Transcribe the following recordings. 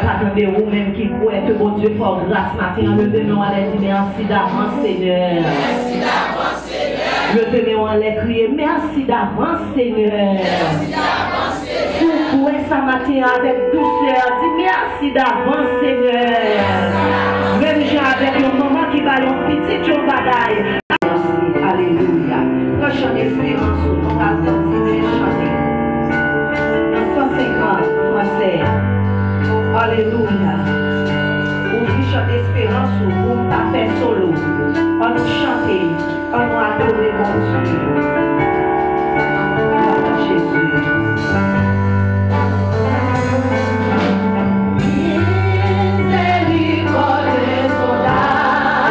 attendez vous-même qui croyez que bon Dieu fort grâce matin. Levez-nous à l'aide, merci d'avance, Seigneur. Merci d'avance, Seigneur. Levez-nous à l'aide, criez merci d'avance, Seigneur. Merci d'avance, Seigneur. Pour ça matin avec douceur, dis merci d'avance, Seigneur. Même j'ai avec le moment qui va un petit jour bagaille. Merci, alléluia. Quand je chante espérance, on va continuer à chanter. 150 français. Alléluia. Ouvrir chant d'espérance ou pour ta fait solo. On nous chanter, on nous adorer mon Dieu. Gloire à Jésus. Yeah.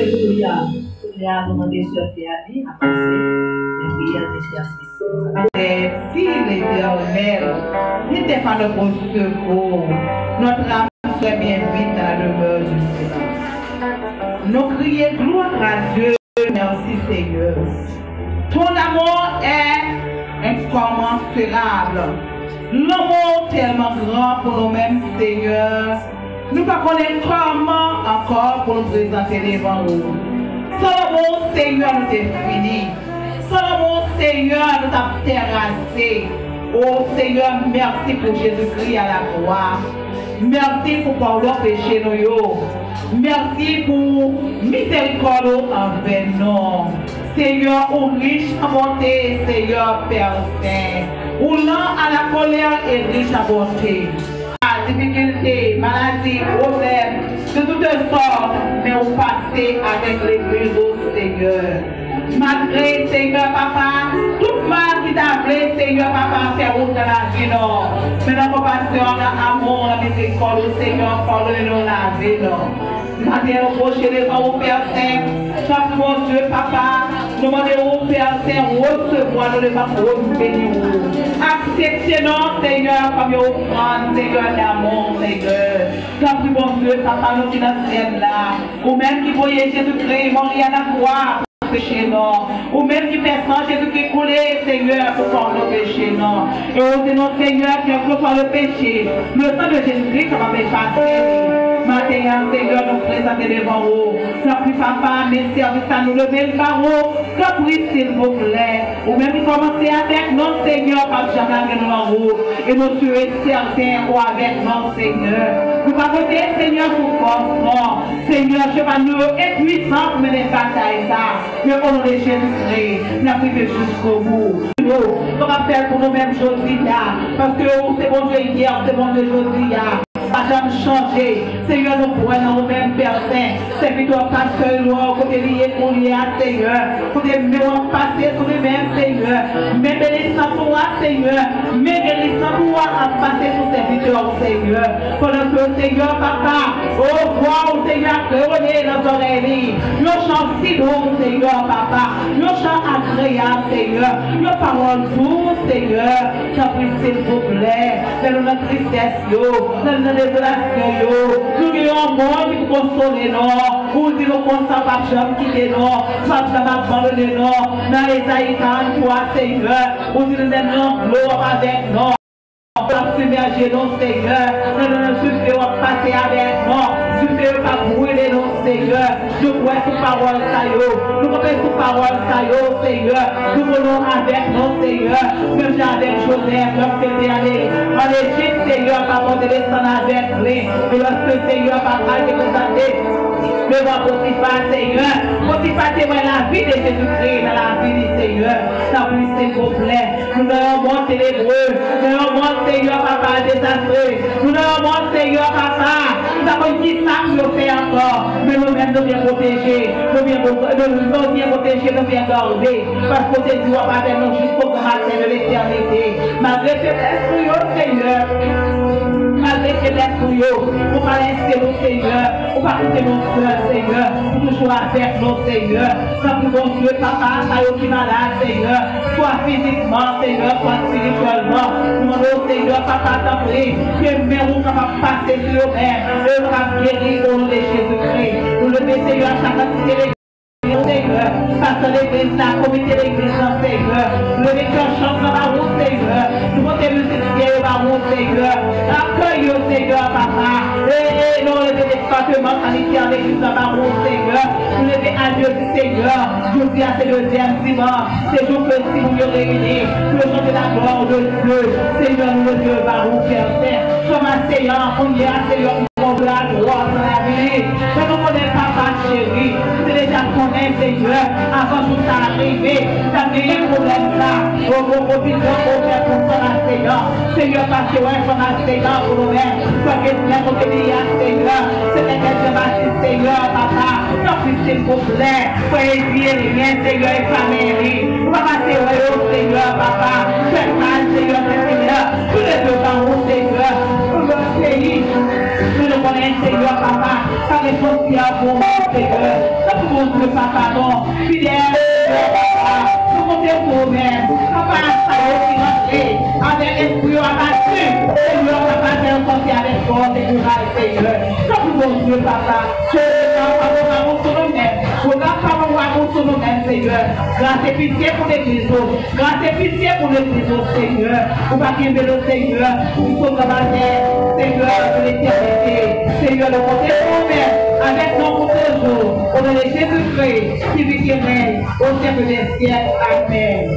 Alléluia. Il y a un moment de ce qui a dit, à passer, et puis il y a des exercices. Si l'Éternel n'était pas notre secours, notre âme serait bien vite dans la demeure du silence. Nous crions gloire à Dieu, merci Seigneur. Ton amour est incommensurable. L'amour tellement grand pour nous-mêmes, Seigneur. Nous ne connaissons pas comment encore pour nous présenter devant nous. Sans l'amour, Seigneur, nous t'es fini. Sans l'amour, Seigneur, nous t'avons terrassé. Oh Seigneur, merci pour Jésus-Christ à la croix. Merci pour pardon péché nous. Merci pour miséricorde envers nous. Seigneur, ou riche en bonté, Seigneur Père Saint. Ou lent à la colère et riche en bonté. Difficulté, maladie, problème, de toutes sortes, mais on passait avec l'église au Seigneur. Malgré, Seigneur Papa, tout mal qui t'a appelé, Seigneur Papa, faire route dans la vie, non. Mais la compassion, l'amour, la miséricorde, Seigneur, pardonne-nous la vie, non. Matin, nous prochains devant au Père Saint, chaque mon Dieu, Papa, nous demandons au Père Saint, recevoir nous devant pour bénir. Acceptez-nous, Seigneur, comme une offrande, Seigneur, d'amour, Seigneur. Quand plus bon Dieu, Papa, nous qui nous sommes là, ou même qui voyait Jésus-Christ, mourir à la croix. Péché non, ou même qui fait sang Jésus-Christ coulé, Seigneur, pour faire nos péchés non. Et au nom Seigneur, qui a fait le péché, le sang de Jésus-Christ, ça va m'effacer. Maintenant, Seigneur, nous présenter devant vous. Quand puis papa, mes services à nous lever le barreau, quand puis s'il vous plaît, ou même commencer avec notre Seigneur, parce que jamais nous en haut, et nous serons certains ou avec notre Seigneur. Nous pas voter, Seigneur, pour force, non. Seigneur, je vais nous être puissant pour mener bataille ça. Mais au nom de Jésus-Christ, nous avons fait jusqu'au bout. Nous allons faire pour nous-mêmes aujourd'hui, parce que c'est bon Dieu hier, c'est bon Dieu aujourd'hui. Pas jamais changer. Seigneur, nous prenons nous-mêmes, Père Saint. C'est plutôt pasteur, côté lié pour lier à Seigneur. Côté nous passer sur nous-mêmes, Seigneur. Mais bénissant pour toi, Seigneur. Mais bénissant pour toi à passer sur ces viteurs, Seigneur. Pendant que, Seigneur, Papa, oh, voix, Seigneur, que dans nos oreilles. Nous chant si doux, Seigneur, Papa. Nous chant agréable, Seigneur. Nos paroles douces, Seigneur. J'en prie, s'il vous plaît. Fais-nous notre tristesse, yo. Désolation, nous avons un monde qui console nous, ou si nous console pas jamais quitter nous, pas jamais abandonner nous, dans les Aïkans, toi Seigneur, ou si nous avons gloire avec nous. Nous avons submergé nos Seigneur, nous avons souffert passer avec nous, souffert pas brûler nos Seigneur, nous voyons sous parole Sayo, nous voyons sous parole Sayo Seigneur, nous voulons avec nos Seigneur, même avec Joseph, lorsque tu es allé en Égypte Seigneur, papa de descendre avec lui, et lorsque Seigneur papa te présenté, devant Potiphar Seigneur, Potiphar témoigne la vie de Jésus-Christ dans la vie du Seigneur, ça puisse s'il vous plaît, nous avons un monde ténébreux, nous avons un monde Seigneur papa désastreux, nous avons un monde Seigneur papa, nous avons dit ça nous fait encore, mais nous-mêmes nous bien protégés, nous bien protégés, nous bien gardés, parce que tu dois pas faire nous jusqu'au matin de l'éternité, malgré faiblesse pour nous Seigneur, malgré faiblesse pour nous, pour pas laisser nous Seigneur, pour pas quitter nos soeurs Seigneur, pour toujours avec nous Seigneur, sans que bon Dieu papa, ça y est qui malade Seigneur, soit physiquement Seigneur, soit spirituellement, nous demandons Seigneur papa t'en prie, que même nous capables de passer sur eux-mêmes, eux nous guérir au nom de Jésus-Christ, nous le Seigneur à chaque activité Seigneur, pasteur l'église, la comité de l'église, Seigneur, le lecteur chante dans la route, Seigneur, nous montons musiciens dans la route, Seigneur, accueille au Seigneur, papa, et nous le département sanitaire de l'église dans la route, Seigneur, nous levons à Dieu du Seigneur, je dis à ce deuxième dimanche, c'est jour que si vous nous réunissez, nous chantons la gloire de Dieu, Seigneur, nous le Dieu, Baruch, Père Saint, comme assaillant, on y a, Seigneur, de la droite dans la vie, mais nous connaissons papa chéri, c'est déjà connaît Seigneur, avant tout ça arriver, ça fait un problème là, au profit de faire pour son enseignant, Seigneur, parce que ouais, son enseignant pour nous-mêmes, soit que c'est notre pays à Seigneur, c'est un quelque bâtisse Seigneur, papa, tant pis s'il vous plaît, poésie et rien, Seigneur, et famille, nous va passer au Seigneur, papa, faites mal Seigneur, Seigneur, tous les deux dans le Seigneur, pour notre pays, nous le connaissons Seigneur, papa, ça répond bien pour nous Seigneur, ça pour papa, non, fidèle, nous comptons pour vous-même. Papa, ça y est, qui rentre, avec l'esprit abattu, Seigneur, papa, faire sortir avec force et courage, Seigneur. Comme bon Dieu, papa, je regarde sur nous-mêmes, regarde sur nous-mêmes, Seigneur. Grâce et pitié pour l'église, grâce et pitié pour l'église, Seigneur. Pour pas qu'il le Seigneur, nous sommes dans la terre, Seigneur, de l'éternité, Seigneur, le côté nous-mêmes, avec nos protégeaux, au nom de Jésus-Christ, qui vit et règne au siècle des siècles. Amen.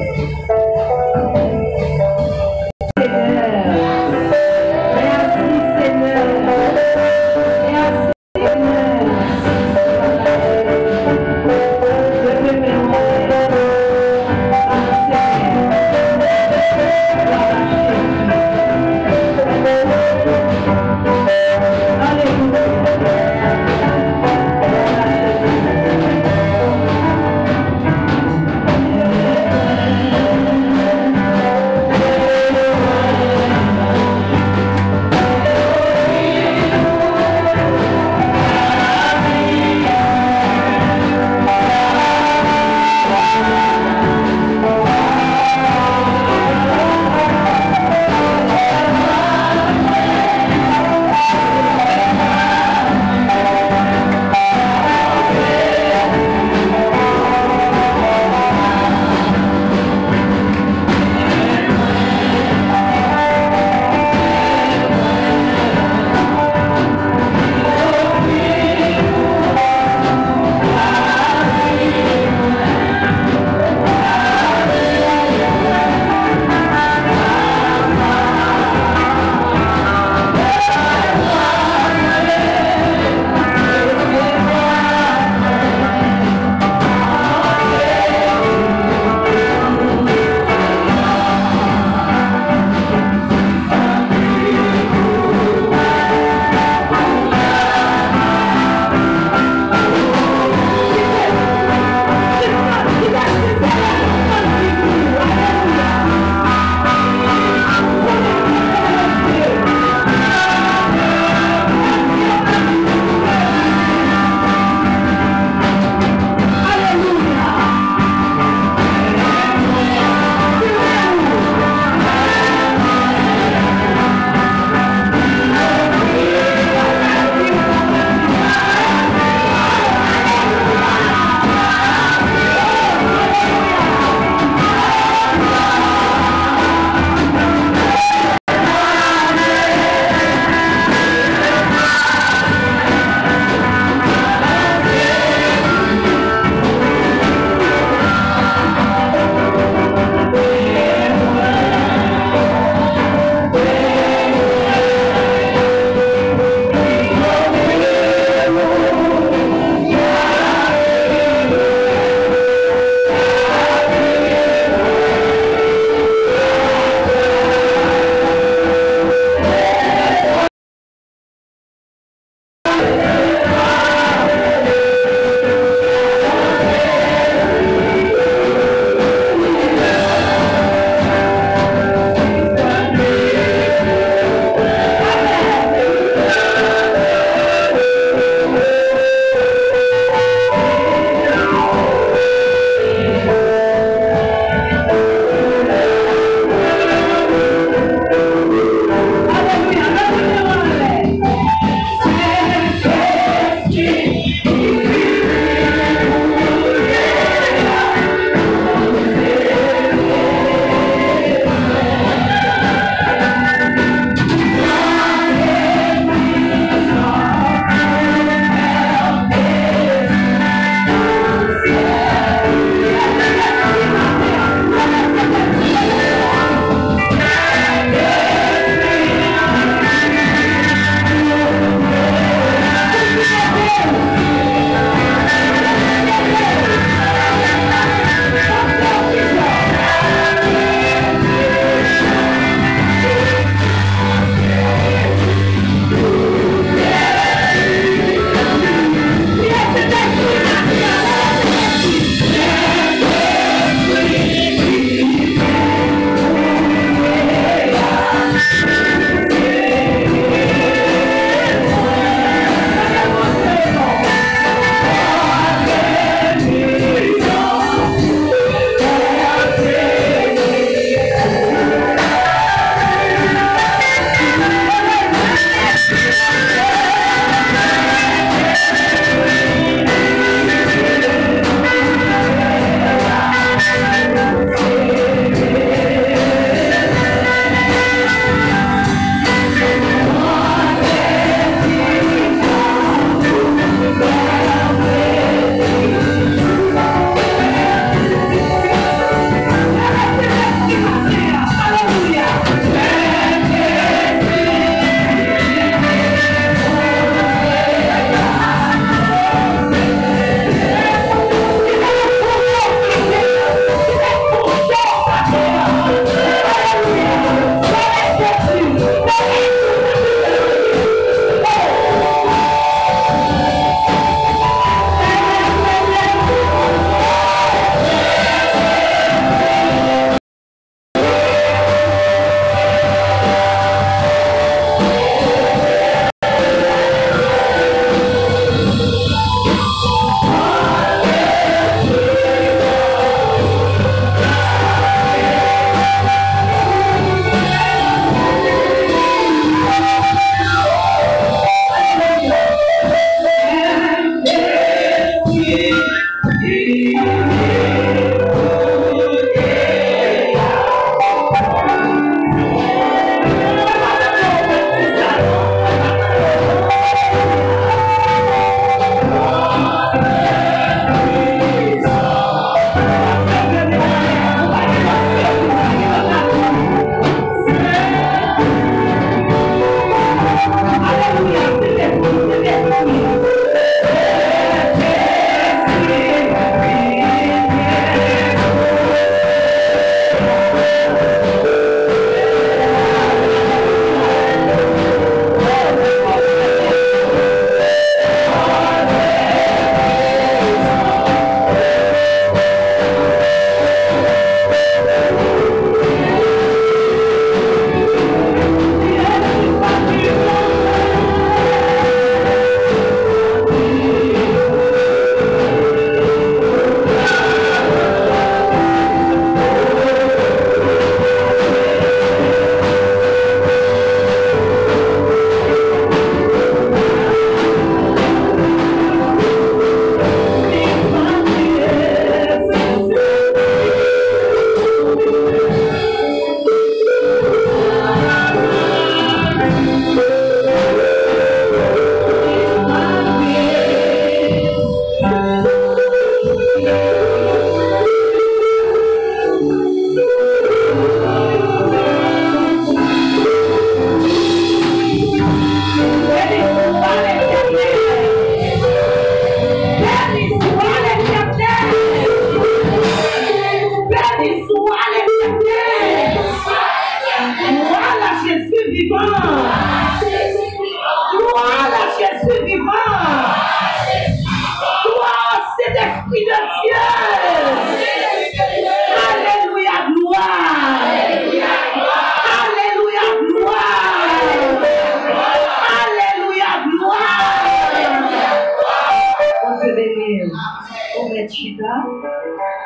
mettre chita.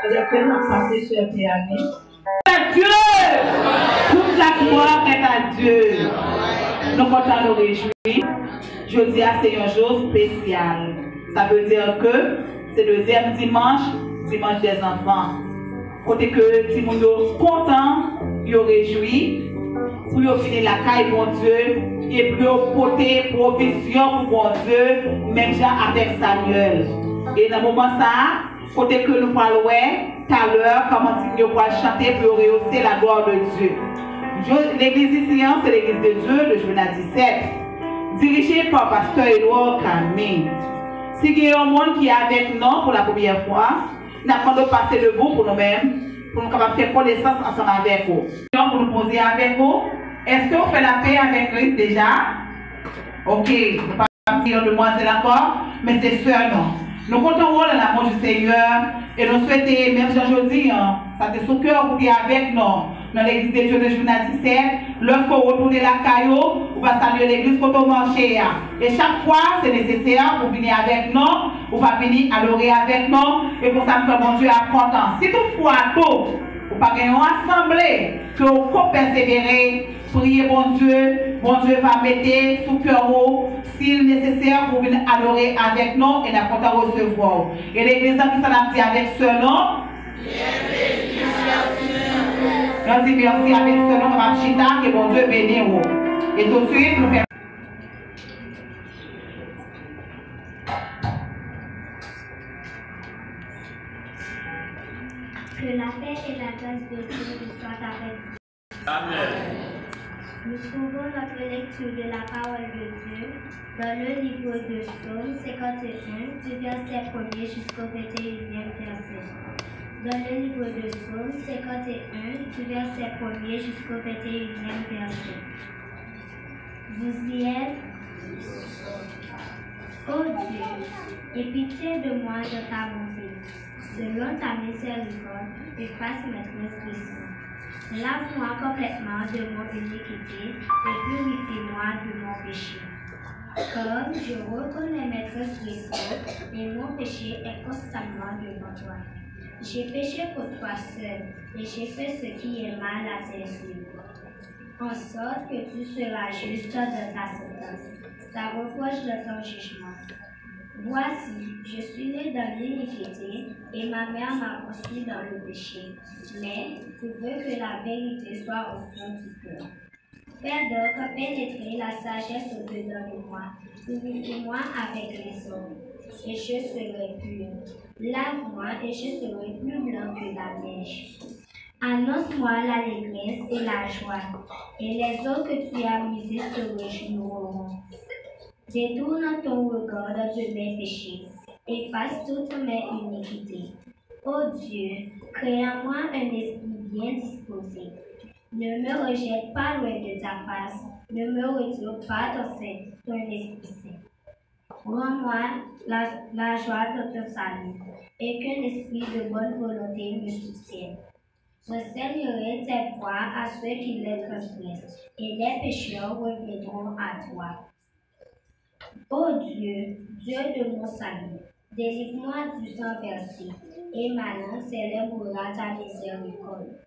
C'est-à-dire que nous passons sur le piano. Dieu! Toute la gloire est à Dieu. Nous comptons nous réjouir. Je dis c'est un jour spécial. Ça veut dire que c'est le deuxième dimanche des enfants. Côté que si nous sommes contents, nous réjouis, pour finir la caille bon Dieu, et pour porter provision pour bon Dieu, même gens avec Samuel. Et dans le moment ça, côté que nous parlons tout à l'heure, comment nous pourrons chanter pour rehausser la gloire de Dieu. L'église ici, c'est l'église de Dieu, le journal 17, dirigée par pasteur Edouard Camille. Si il y a un monde qui est avec nous pour la première fois, nous avons passer debout pour nous-mêmes, pour nous faire connaissance ensemble avec vous. Pour nous poser avec vous, est-ce que vous faites la paix avec Christ déjà? Ok, nous ne pas dire demoiselle encore, mais c'est seulement. Nous comptons dans l'amour du Seigneur et nous souhaitons, même aujourd'hui, ça te sous cœur pour être avec nous dans l'église de Dieu de journal 17. Lorsque vous retournez la caillou, vous va saluer l'église quand on marche. Et chaque fois, c'est nécessaire pour venir avec nous, vous va venir adorer avec nous et pour ça que mon Dieu est content. Si toutefois, vous pas gagner une assemblée, que vous pouvez persévérer, priez bon Dieu va mettre sous cœur s'il est nécessaire pour venir adorer avec nous et n'a pas recevoir. Et l'église qui s'en dit avec ce nom, on dit merci avec ce nom, Machita, que bon Dieu bénisse. Et tout de suite, nous faisons. Que la paix et la grâce de Dieu soient avec vous. Amen. Nous trouvons notre lecture de la parole de Dieu dans le livre de Psaume 51, du verset 1er jusqu'au 21e verset. Dans le livre de Psaume 51, du verset 1er jusqu'au 21e verset. Vous y êtes, ô Dieu, aie pitié de moi de ta bonté. Selon ta miséricorde, efface mes transgressions. Lave-moi complètement de mon iniquité et purifie-moi de mon péché. Comme je reconnais mes transgressions et mon péché est constamment devant toi. J'ai péché pour toi seul et j'ai fait ce qui est mal à tes yeux. En sorte que tu seras juste dans ta sentence, ta reproche de ton jugement. Voici, je suis né dans l'iniquité et ma mère m'a conçu dans le péché. Mais tu veux que la vérité soit au fond du cœur. Fais donc pénétrer la sagesse au-dedans de moi. Purifie-moi avec les hommes, et je serai pur. Lave-moi et je serai plus blanc que la neige. Annonce-moi l'allégresse et la joie, et les eaux que tu as misées se réjouiront. Détourne ton regard de mes péchés, efface toutes mes iniquités. Ô Dieu, crée en moi un esprit bien disposé. Ne me rejette pas loin de ta face, ne me retire pas ton esprit saint. Rends-moi la joie de ton salut, et qu'un esprit de bonne volonté me soutienne. J'enseignerai tes voies à ceux qui les transgressent, et les pécheurs reviendront à toi. Ô Dieu, Dieu de mon salut, délivre-moi du sang versé, et ma langue célébrera ta miséricorde.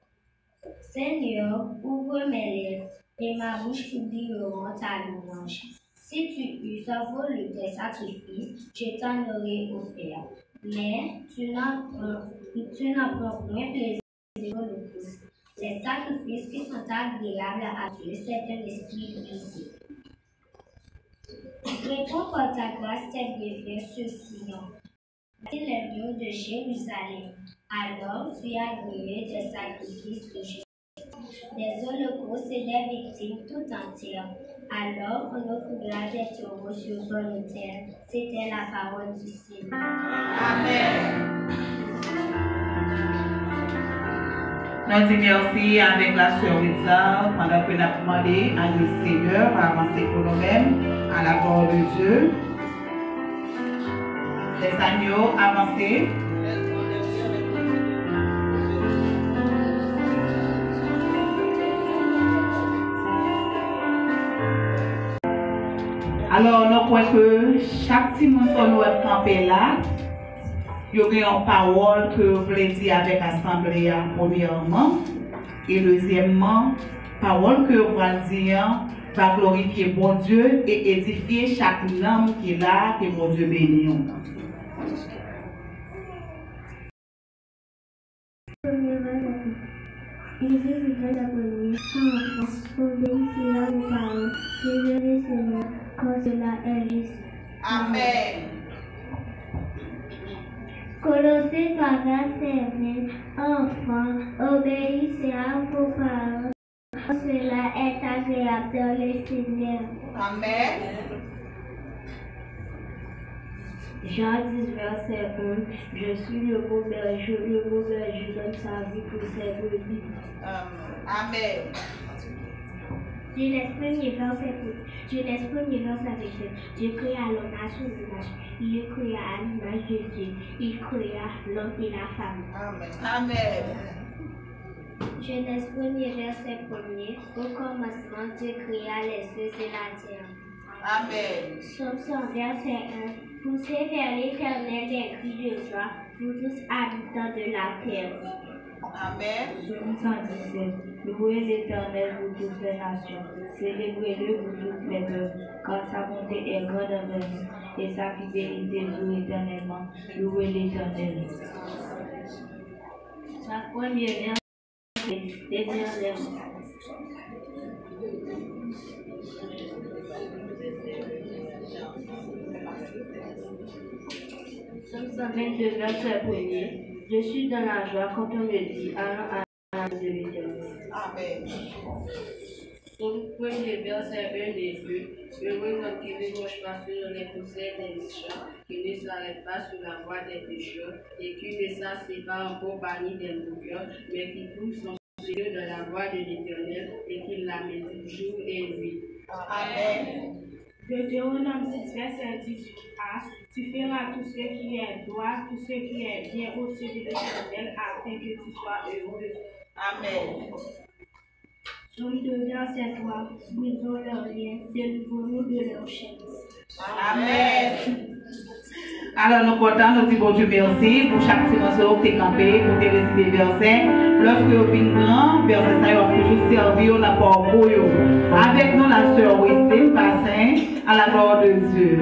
Seigneur, ouvre mes lèvres, et ma bouche publiera ta louange. Si tu eusses volé tes sacrifices, je t'en aurais offert. Mais tu n'en prends point plaisir au holocauste. Les sacrifices qui sont agréables à Dieu, c'est un esprit brisé. Réponds par ta grâce tes bienfaits sur Sion, les murs de Jérusalem. Alors tu as agréé des sacrifices de justice, des holocaustes et des victimes tout entières. Alors on offrira des taureaux sur ton autel. C'était la parole du Seigneur. Amen. Nous disons merci avec la sœur Lisa pendant que nous avons demandé à le Seigneur à avancer pour nous-mêmes à la gloire de Dieu. Les agneaux avancés. Alors, nous croyons que chaque petit monde nous est campé là, il y a une parole que vous voulez dire avec l'Assemblée, premièrement. Et deuxièmement, parole que vous allez dire va glorifier bon Dieu et édifier chaque âme qui est là, que mon Dieu bénisse. Jésus nous a appris, enfants, obéissez à vos parents, suivez le Seigneur, quand cela est juste. Amen. Colossiens 3, verset 20, enfants, obéissez à vos parents, quand cela est agréable dans le Seigneur. Amen. Jean 10, verset 1, je suis le bon berger donne sa vie pour ses brebis. Amen. Je laisse premier verset avec Dieu. Dieu créa l'homme à son image. Il le créa à l'image de Dieu. Il créa l'homme et la femme. Amen. Amen. Genèse 1er, verset 1er. Au commencement, Dieu créa les cieux et la terre. Amen. Somme 100, verset 1. Poussez vers l'Éternel des cris de joie, vous tous habitants de la terre. Amen. Somme 117. Louez l'Éternel, vous toutes les nations. Célébrez-le, vous toutes les peuples, car sa bonté est grande envers nous et sa fidélité dure éternellement. Louez l'Éternel. La première verset, l'Éternel. Somme 122, verset 1er. Je suis dans la joie quand on me dit allons à la de l'Éternel. Amen. Somme 1er, verset 1 et 2. Heureux l'homme qui ne marche pas sur les conseils des méchants, qui ne s'arrête pas sur la voie des pécheurs, et qui ne s'assied pas en compagnie des moqueurs, mais qui trouve son Dieu dans la voie de l'Éternel et qui la médite jour et nuit. Amen. Deutéronome 6, verset 18a, tu feras tout ce qui est droit, tout ce qui est bien au ciel de l'Éternel, afin que tu sois heureux. Amen. Somme 2, verset 3, brisons leurs liens, délivrons-nous de leurs chaînes. Amen. Alors nous comptons, nous disons bon Dieu merci pour chaque petit morceau qui est campé, pour te réciter les versets. Lorsque vous venez grand, verset ça va toujours servir la parole. Avec nous la sœur Wesley Bassin, à la gloire de Dieu.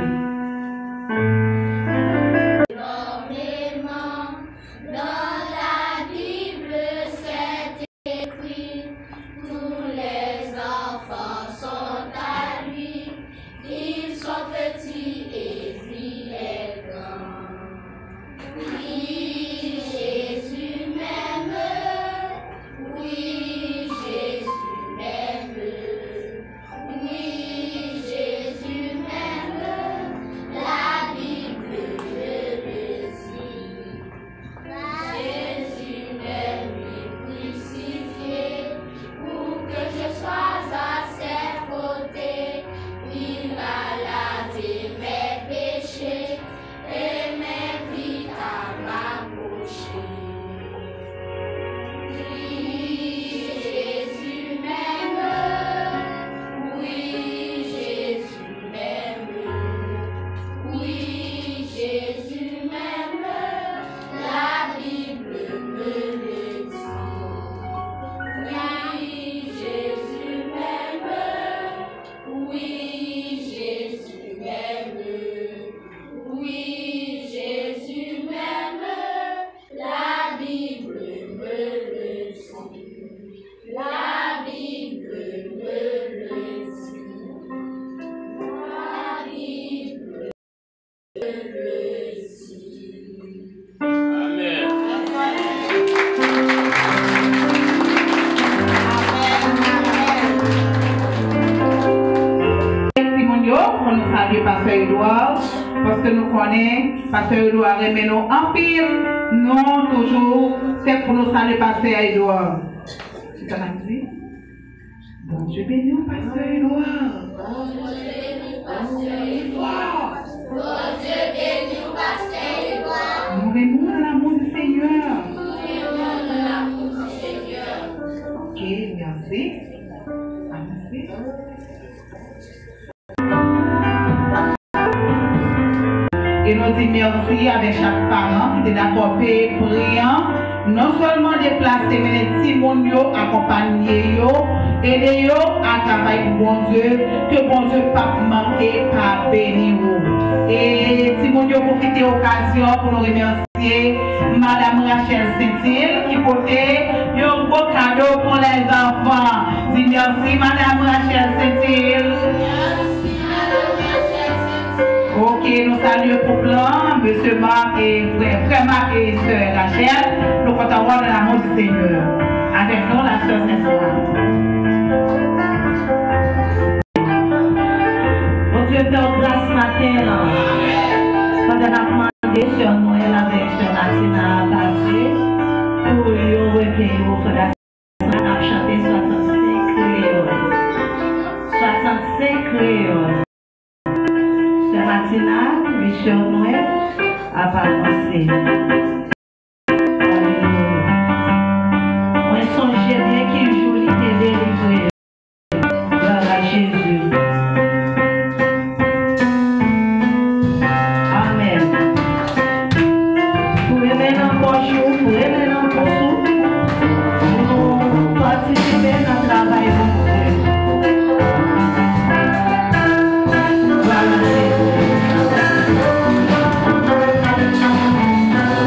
Parce que nous connaissons, Pasteur Edouard remet nous en pile, non toujours, c'est pour nous saluer Pasteur Edouard. C'est ça m'a dit? Bon Dieu béni, Pasteur Edouard. Bon Dieu béni, Pasteur Edouard. Bon Dieu béni, Pasteur Edouard. Nous aimons dans l'amour du Seigneur. Nous aimons dans l'amour du Seigneur. Ok, merci. Merci. Et nous dit merci avec chaque parent qui était d'accord priant, non seulement déplacer, mais les petits monde accompagner aider à travailler pour bon Dieu, que bon Dieu pas manquer, pas bénir. Et si mon Dieu profite de l'occasion pour nous remercier Madame Rachel Saint-Hilaire qui portait un beau cadeau pour les enfants. Dis merci Madame Rachel Saint-Hilaire. Ok, nous saluons pour plan, M. Marc et frère Marc et Sœur Rachel. Nous comptons avoir de l'amour du Seigneur. Avec nous, la Sœur Saint-Hilaire. Bon Dieu, faire grâce ce matin. Quand on a demandé sur Noël avec Sœur Martina à passer, pour lui recueillir au feu on a chanté 65 créoles. 65 créoles. Sœur Martina, Michel Noël, a pas pensé. On songeait bien qu'il joue, il était délivré. Gloire à Jésus. Thank you.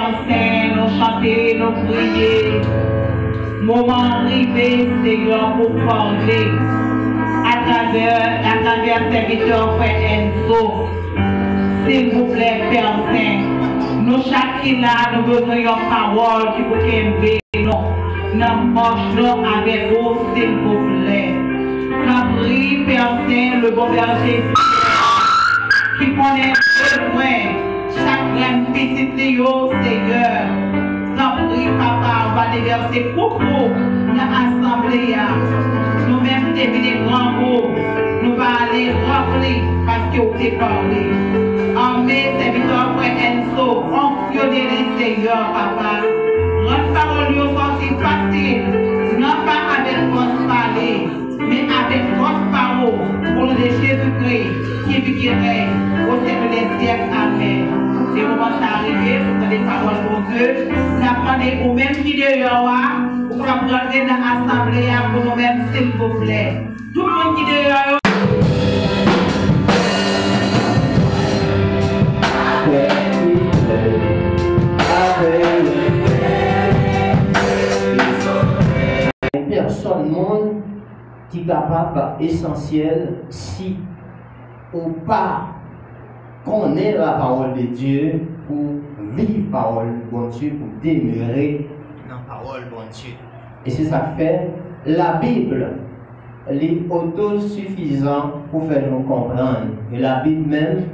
Père Saint, nous chanter, nous prier. Moment arrivé, Seigneur, pour parler à travers serviteur Frère Enzo. S'il vous plaît, Père Saint, nous chacun là, nous besoin d'une parole qui vous qu'aimer, nous marchons avec vous, s'il vous plaît. Prie, Père Saint, le bon berger, qui connaît besoin, chaque petite Léo, Seigneur. Prie, Papa, on va déverser beaucoup dans l'assemblée. Nous-mêmes, des grands mots, nous allons aller rappeler parce que vous avez parlé. Amen, serviteur Frère Enzo, fonctionnez les Seigneur, Papa. Notre parole nous sortit facile, non pas avec votre parler, mais avec votre parole, pour le de Jésus-Christ, qui vivrait au siècle des siècles. Amen. C'est le moment d'arriver, pour faire des paroles pour Dieu. Nous apprenons aux mêmes qui dehors, pour rentrer dans l'assemblée pour nous-mêmes, s'il vous plaît. Tout le monde qui dehors. Personne monde qui est capable essentiel si ou pas connaît la parole de Dieu pour vivre la parole de bon Dieu, pour demeurer dans la parole de bon Dieu. Et c'est ça que fait la Bible, est autosuffisant pour faire nous comprendre. Et la Bible même,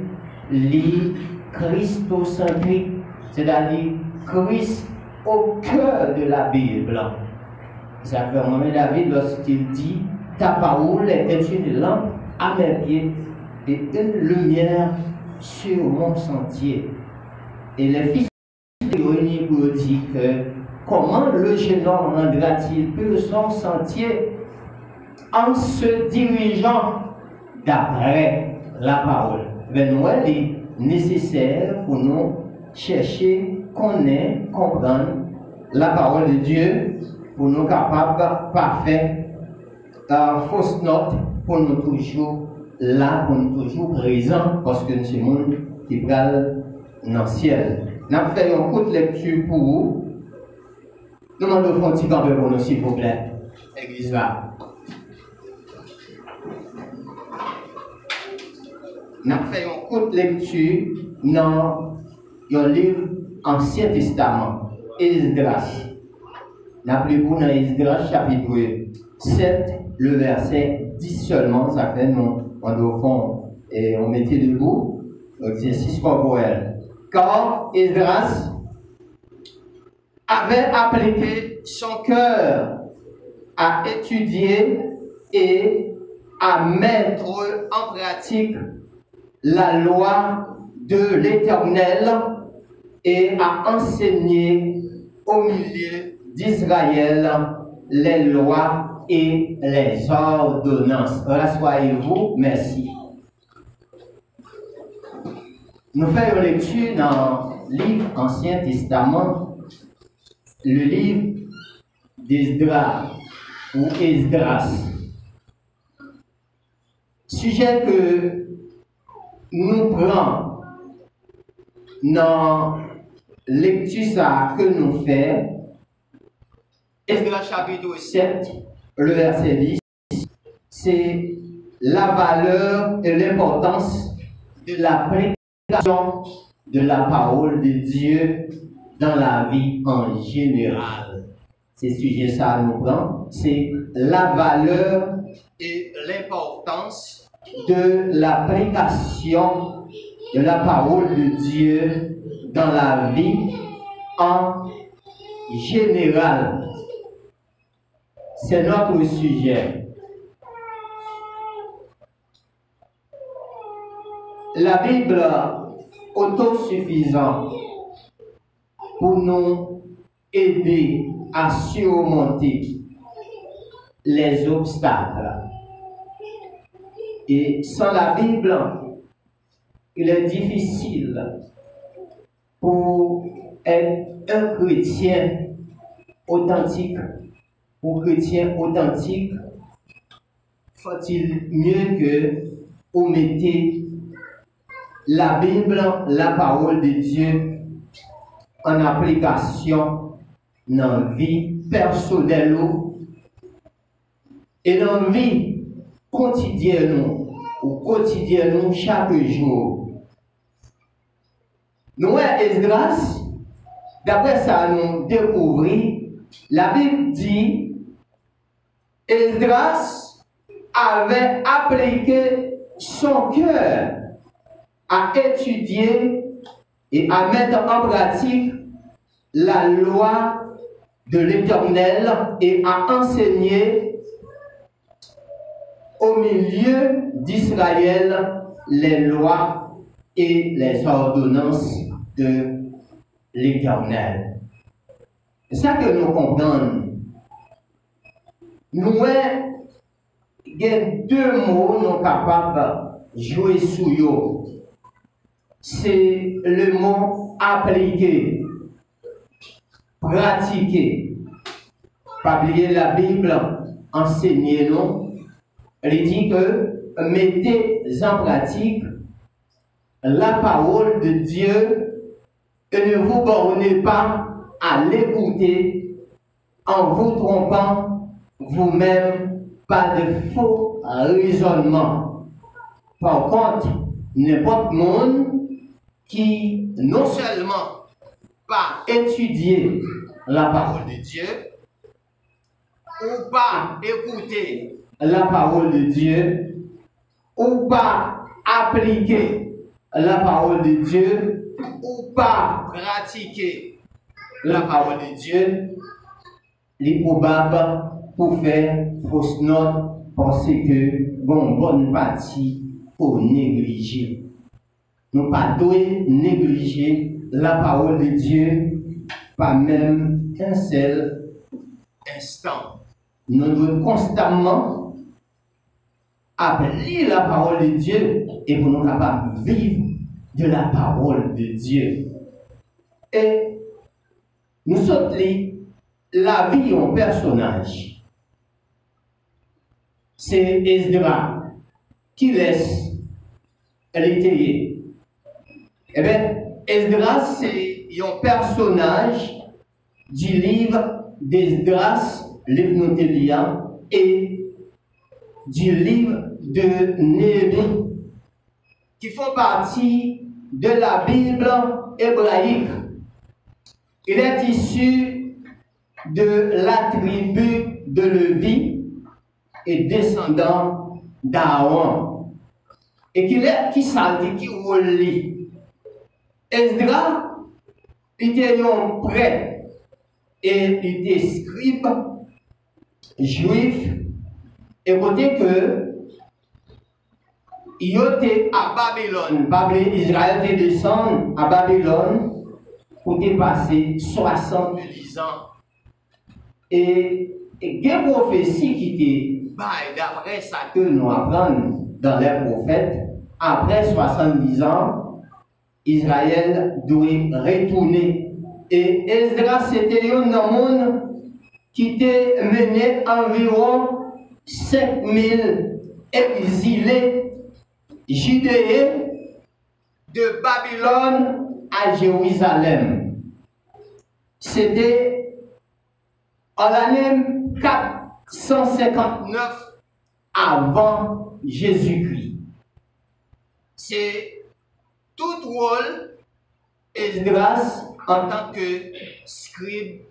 est christocentrique, c'est-à-dire Christ au cœur de la Bible. Ça fait moi, David, lorsqu'il dit, ta parole est une lampe à mes pieds et une lumière sur mon sentier. Et les fils de Léonie nous disent que comment le jeune homme rendra-t-il plus son sentier en se dirigeant d'après la parole. Mais nous, il est nécessaire pour nous chercher, connaître, comprendre la parole de Dieu pour nous capables parfaits, fausse note pour nous toujours là, pour nous toujours présents, parce que nous sommes monde qui parle dans le ciel. Nous avons fait une courte lecture pour vous. Nous demandons un petit camp pour nous, s'il vous plaît. Église là. Nous avons fait une courte lecture dans le livre Ancien Testament, Esdras. Nous avons dans Esdras chapitre 7, le verset 10 seulement, ça fait nous, au fond, et on mettait debout, l'exercice corporel. Car Esdras avait appliqué son cœur à étudier et à mettre en pratique la loi de l'Éternel et à enseigner au milieu d'Israël les lois et les ordonnances. Rassoyez-vous, merci. Nous faisons lecture dans le livre Ancien Testament, le livre d'Esdras ou Esdras. Sujet que nous prenons dans la lecture que nous faisons, Esdras chapitre 7, le verset 10, c'est la valeur et l'importance de la prédication de la parole de Dieu dans la vie en général. C'est sujet ça nous prend, c'est la valeur et l'importance de la prédication de la parole de Dieu dans la vie en général. C'est notre sujet. La Bible autosuffisante pour nous aider à surmonter les obstacles. Et sans la Bible, il est difficile pour être un chrétien authentique. Pour chrétien authentique, faut-il mieux que vous mettez la Bible, la parole de Dieu, en application dans la vie personnelle et dans la vie quotidienne ou quotidienne chaque jour. Nous, Esdras, d'après ça, nous découvrons, la Bible dit, Esdras avait appliqué son cœur à étudier et à mettre en pratique la loi de l'Éternel et à enseigner au milieu d'Israël les lois et les ordonnances de l'Éternel. C'est ça que nous comprenons. Nous avons deux mots nous capables de jouer sur eux. C'est le mot appliquer, pratiquer. Pas oublier la Bible, enseignez-nous. Elle dit que mettez en pratique la parole de Dieu et ne vous bornez pas à l'écouter en vous trompant vous-même par de faux raisonnements. Par contre, n'importe monde qui non seulement pas étudier la parole de Dieu ou pas écouter la parole de Dieu ou pas appliquer la parole de Dieu ou pas pratiquer la parole de Dieu, il est probable pour faire fausse note parce que bon, bonne partie pour négliger. Nous ne pas négliger la parole de Dieu, pas même un seul instant. Nous devons constamment appeler la parole de Dieu et pour nous capables de vivre de la parole de Dieu. Et nous sommes la vie en personnage. C'est Esdras qui laisse l'étayer. Eh bien, Esdras, c'est un personnage du livre d'Esdras, livre Notélia, et du livre de Néhémie, qui font partie de la Bible hébraïque. Il est issu de la tribu de Lévi et descendant d'Aaron. Et qui s'allie, qui relie. Esdras était un prêtre et il était scribe juif. Et côté que il était à Babylone, Israël était descendu à Babylone pour passer 70 ans. Et il y a une prophétie qui était, d'après ça que nous apprenons dans les prophètes, après 70 ans, Israël doit retourner. Et Esdras, c'était un monde qui était mené environ 5000 exilés judéens de Babylone à Jérusalem. C'était en l'année 459 avant Jésus-Christ. C'est tout rôle Esdras en tant que scribe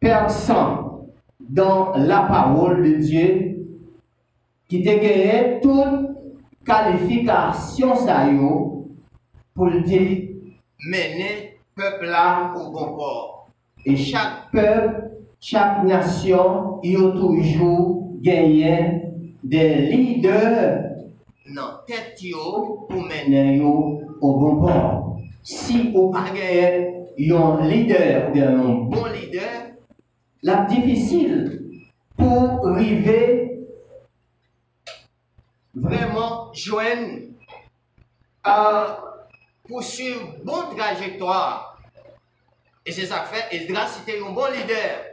persan dans la parole de Dieu qui te gagné toute qualification ça pour dire mener peuple là au bon port. Et chaque peuple, chaque nation, il a toujours gagné des leaders dans tête pour mener au bon port. Si vous pas gagné un leader ou un bon leader, la difficile pour arriver vraiment joindre à poursuivre une bonne trajectoire. Et c'est ça que fait Esdras, c'était un bon leader.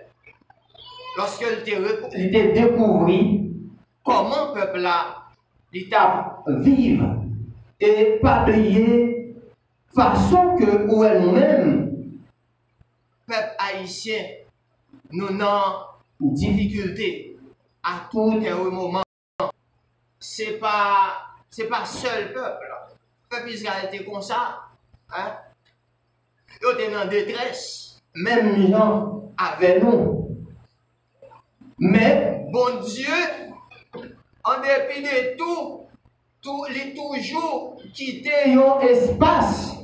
Lorsqu'il était découvert comment le peuple là, l'État vivre et pas oublier façon que nous-mêmes haïtiens, nous avons une difficulté à tout un moment. C'est pas seul peuple. Le peuple Israël était comme ça. Hein? Ils étaient en détresse. Même gens avec nous. Mais bon Dieu, en dépit de tout, il est toujours quitté un espace.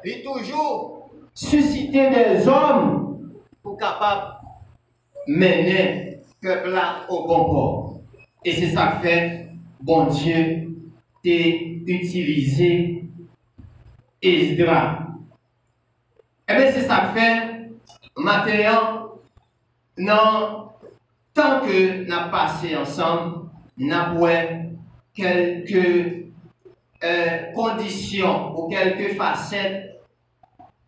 Il est toujours suscité des hommes pour capables de mener le peuple là au bon port. Et c'est ça que fait, bon Dieu, utilisé Esdras. Et bien c'est ça que fait, maintenant, non, tant que nous avons passé ensemble, nous avons quelques conditions ou quelques facettes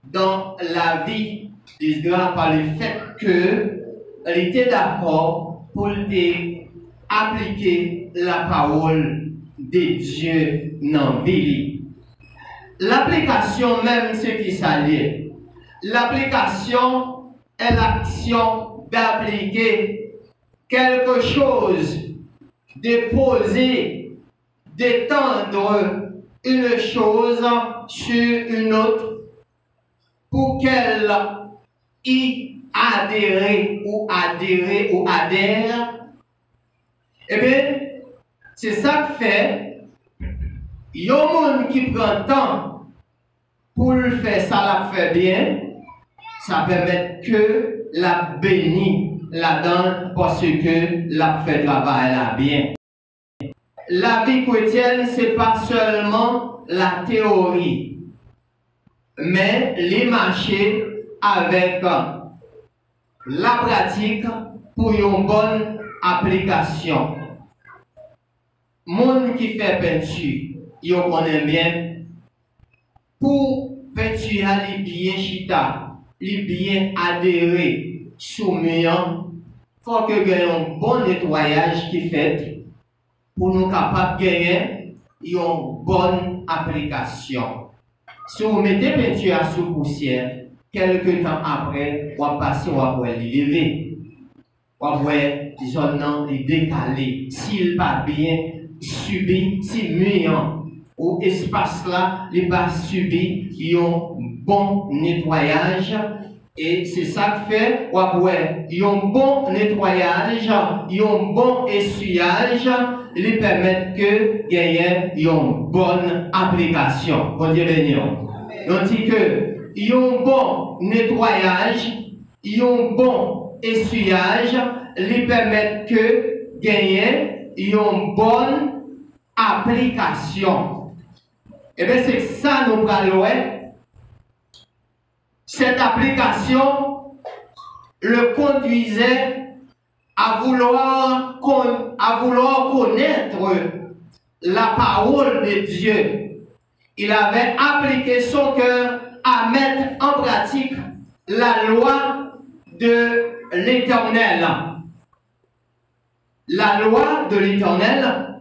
dans la vie d'Esdras par le fait qu'il était d'accord pour appliquer la parole de Dieu dans la vie. L'application même, c'est qui s'allie. L'application est l'action d'appliquer quelque chose, de poser, d'étendre une chose sur une autre pour qu'elle y adhère ou adhère. Eh bien, c'est ça que fait, il y a un monde qui prend le temps pour faire ça, la fait bien, ça permet que la bénit là-dedans parce que la fait travail là bien. La vie chrétienne, ce n'est pas seulement la théorie, mais les marcher avec la pratique pour une bonne application. Monde qui fait peinture, il connaît bien. Pour peinture, il bien chita, il bien adhéré, soumis, il faut que il y ait un bon nettoyage qui fait pour nous capables de gagner une bonne application. Si vous mettez peinture sous poussière, quelques temps après, on va passer, on va lever. On va voir les zones décalées. S'il pas bien subi, si muyant ou espace là, il va subir un bon nettoyage. Et c'est ça que fait, on va voir un bon nettoyage, un bon essuyage, lui permettre que gagner une bonne application. Bon Dieu béni. On dit que un bon nettoyage, un bon essuyage, lui permettre que gagner une bonne application. Et bien c'est ça nous parlons. Cette application le conduisait à vouloir connaître la parole de Dieu. Il avait appliqué son cœur à mettre en pratique la loi de l'Éternel. La loi de l'Éternel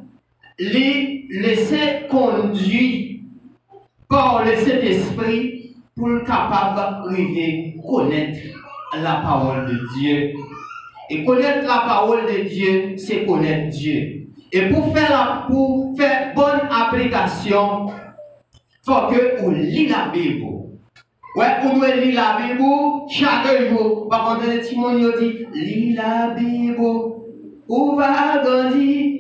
les laisser conduire par le Saint-Esprit pour être capable de connaître la parole de Dieu. Et connaître la parole de Dieu, c'est connaître Dieu. Et pour faire bonne application, il faut que vous lisez la Bible. Ouais, vous devez lire la Bible chaque jour. Par contre, les petits monde dit, lis la Bible, où va grandir,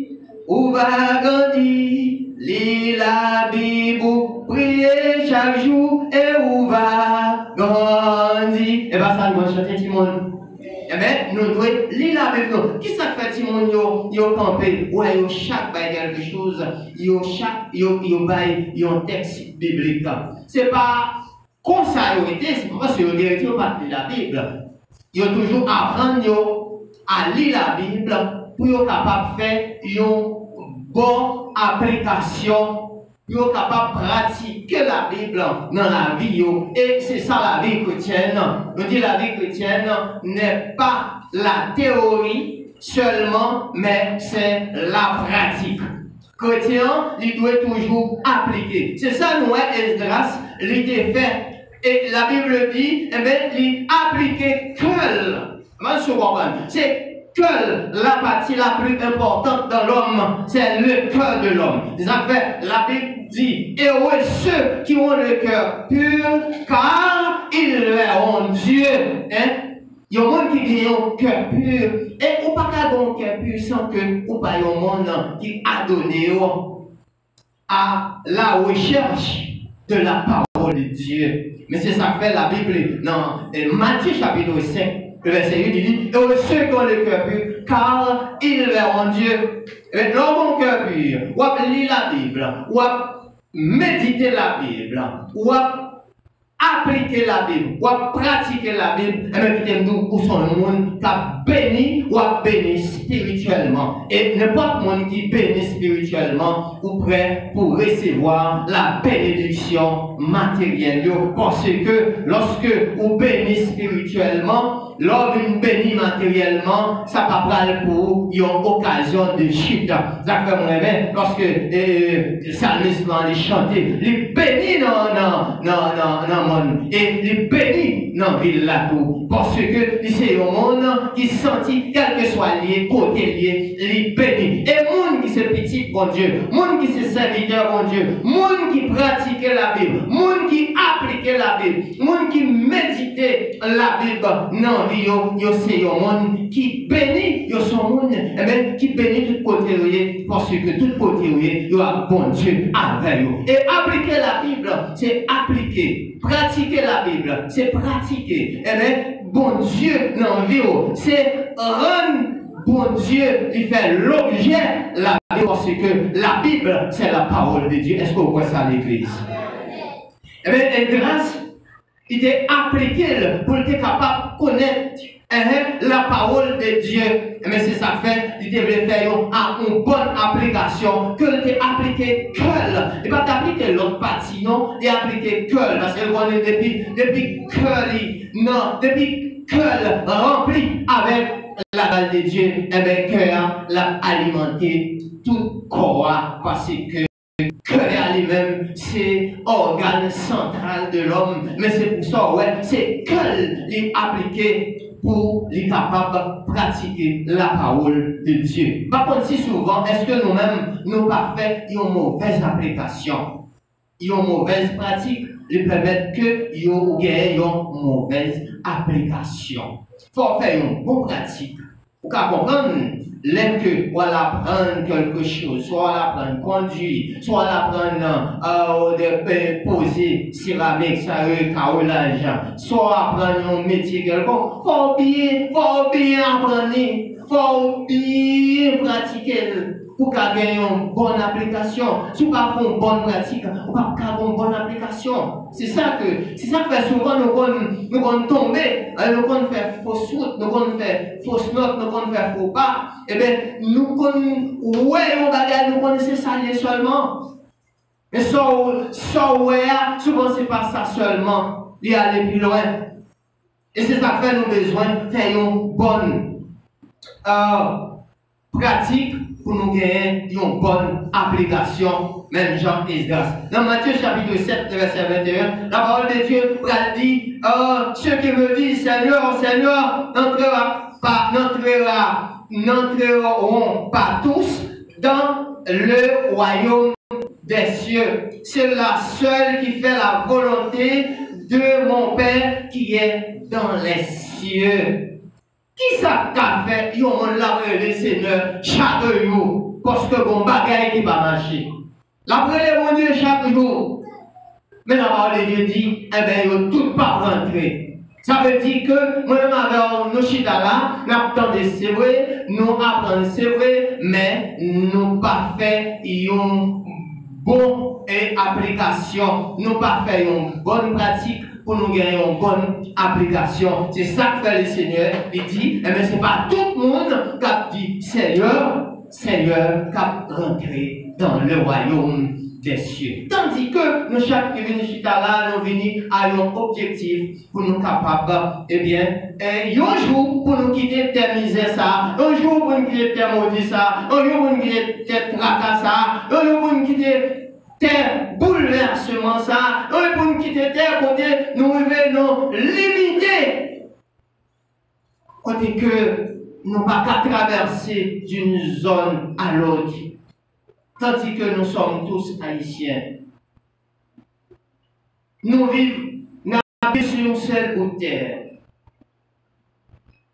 lis la Bible, priez chaque jour, et où va grandir. Et bien ça, nous chanter petit monde. Eh bien, nous devons lire la Bible. Qui ça fait petit monde yo campé? Ouais, yo chaque bail quelque chose, yo bail un texte biblique. C'est pas comme ça yo été, c'est parce que yo directement pas lire la Bible. Yo toujours apprendre à lire la Bible pour être capable de faire une bonne application, pour être capable de pratiquer la Bible dans la vie. Et c'est ça la vie chrétienne. On dit la vie chrétienne n'est pas la théorie seulement, mais c'est la pratique. Chrétien, il doit toujours appliquer. C'est ça, nous, Esdras, il était fait Et la Bible dit, eh bien, il appliquait que, c'est que la partie la plus importante dans l'homme, c'est le cœur de l'homme. Ça fait, la Bible dit, heureux ceux qui ont le cœur pur, car ils verront Dieu. Hein? Il y a un monde qui a un cœur pur. Et ou pas qu'à un cœur pur sans que ou pas un monde qui a donné à la recherche de la parole de Dieu. Mais c'est ça que fait la Bible dans Matthieu chapitre 5, le verset 8, il dit, heureux ceux qui ont le cœur pur, car ils verront Dieu. Et dans mon cœur pur, ou à lire la Bible, ou à méditer la Bible, ou à appliquer la Bible, ou à pratiquer la Bible, et bien, nous, où sont le monde qui a béni ou a béni spirituellement. Et n'importe monde qui bénit spirituellement, ou prêt pour recevoir la bénédiction matérielle. Parce que lorsque vous bénissez spirituellement, lors d'une béni matériellement, ça va pas pour une occasion de chute. Ça fait mon aimé, lorsque le psalmiste les chanter, les bénis non monde, et les bénis dans ville là tout. Parce que c'est un monde qui sentit, quel que soit lié, côté lié, les bénis. Et monde qui se petit, bon Dieu, monde qui se serviteur, bon Dieu, monde qui pratiquait la Bible, monde qui appliquait la Bible, monde qui méditait la Bible, non. C'est un monde qui bénit, son monde, qui bénit tout côté, parce que tout côté, il y a bon Dieu avec eux. Et appliquer la Bible, c'est appliquer. Pratiquer la Bible, c'est pratiquer. Bon Dieu dans vie, c'est rendre bon Dieu, il fait l'objet la Bible, parce que la Bible, c'est la parole de Dieu. Est-ce que vous voyez ça à l'église? Et grâce, il est appliqué pour être capable de connaître la parole de Dieu. Mais c'est ça fait, il devait faire une bonne application, que tu appliqué que, et pas t'appliquer l'autre partie, non, et appliquer que, parce que depuis que, non, depuis que rempli avec la balle de Dieu, et bien que l'a alimenté tout corps, parce que cœur lui-même, c'est organe central de l'homme. Mais c'est pour ça, ouais, c'est que l'est appliqué pour les capables de pratiquer la parole de Dieu. Par contre, si souvent, est-ce que nous-mêmes, nous pas fait une mauvaise application, une mauvaise pratique, ils permettent que nous ayons une mauvaise application. Il faut faire une bonne pratique. Pour comprendre, l'aime que on apprendre quelque chose, soit on apprendre conduire, soit on apprendre de poser céramique, ça carrelage, soit apprendre un métier quelconque. Faut bien apprendre, faut bien pratiquer pour gagner une bonne application. Si vous ne faites pas une bonne pratique, vous ne pouvez pas avoir une bonne application. C'est ça que fait souvent nous tomber, nous faire fausse route, nous faire fausse note, nous faire faux pas. Eh bien, nous connaissons ça seulement. Mais souvent c'est pas ça seulement. Il y a aller plus loin. Et c'est ça que fait nous besoin de faire une bonne pratique pour nous gagner une bonne application, même Jean Esdras. Dans Matthieu chapitre 7, verset 21, la parole de Dieu dit, ceux qui me disent Seigneur, Seigneur, n'entreront pas tous dans le royaume des cieux. C'est la seule qui fait la volonté de mon Père qui est dans les cieux. Qui ça qu'a fait, ils ont le Seigneur chaque jour, parce que bon bagaille qui va marcher. La prière mon Dieu chaque jour. Mais la parole de Dieu dit, eh bien, ils ne tout pas rentrer. Ça veut dire que, moi-même avec nos chita là, nous attendons c'est vrai, nous apprenons c'est vrai, mais nous pas fait une bonne application, nous pas fait une bonne pratique pour nous gagner une bonne application. C'est ça que fait le Seigneur. Il dit, eh bien, ce n'est pas tout le monde qui a dit Seigneur, Seigneur, qui a rentré dans le royaume des cieux. Tandis que nous, chaque qui vient chita là, nous venons à un objectif pour nous capables, eh bien, un jour pour nous quitter terre misère ça, un jour pour nous quitter terre maudit ça, un jour pour nous quitter terre tracas ça, un jour pour nous quitter terre bouleversement ça, un pour nous quitter terre côté nous côté que nous n'avons pas qu'à traverser d'une zone à l'autre. Tandis que nous sommes tous haïtiens. Nous vivons sur une seule terre.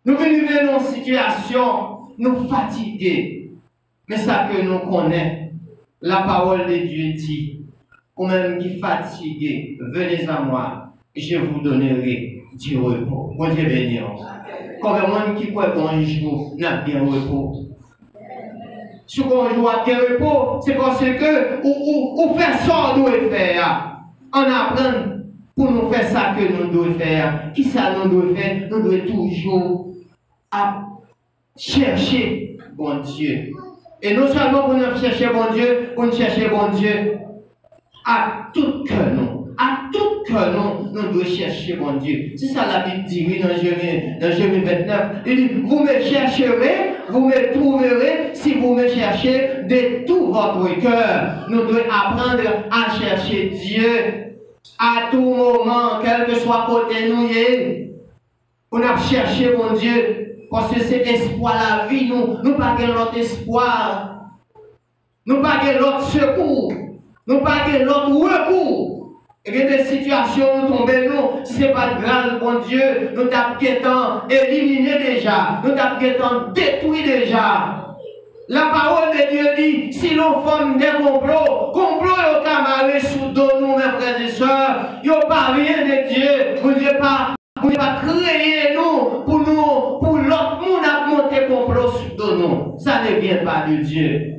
Nous vivons dans une situation, nous fatigués. Mais ça que nous connaissons, la parole de Dieu dit, ou même qui fatigué, venez à moi, je vous donnerai du repos. Bon Dieu béni. Comme monde qui croit qu'un jour n'a bien repos. Si on joue à bien repos, c'est parce que ou fait ça nous doit faire. On apprend pour nous faire ça que nous devons faire. Qui ça nous doit faire? Nous devons toujours à chercher bon Dieu. Et non seulement pour nous chercher bon Dieu, pour nous chercher bon Dieu à tout cœur nous. À tout cœur nous devons chercher bon Dieu. C'est ça la Bible dit, oui, dans Jérémie 29. Il dit, vous me chercherez, vous me trouverez si vous me cherchez de tout votre cœur. Nous devons apprendre à chercher Dieu à tout moment, quel que soit côté nous. On a cherché mon Dieu. Parce que c'est espoir la vie, nous pas l'autre espoir. Nous pas l'autre secours. Nous pas l'autre recours. Et bien des situations nous tombent, nous, si ce n'est pas grâce, bon Dieu, nous t'avons éliminé déjà. Nous t'avons détruit déjà. La parole de Dieu dit, si l'on forme des complots au camarade sous nous, mes frères et sœurs, il n'y a pas rien de Dieu. Vous n'avez pas créé nous pour l'autre monde à monter complot sur nous. Ça ne vient pas de Dieu.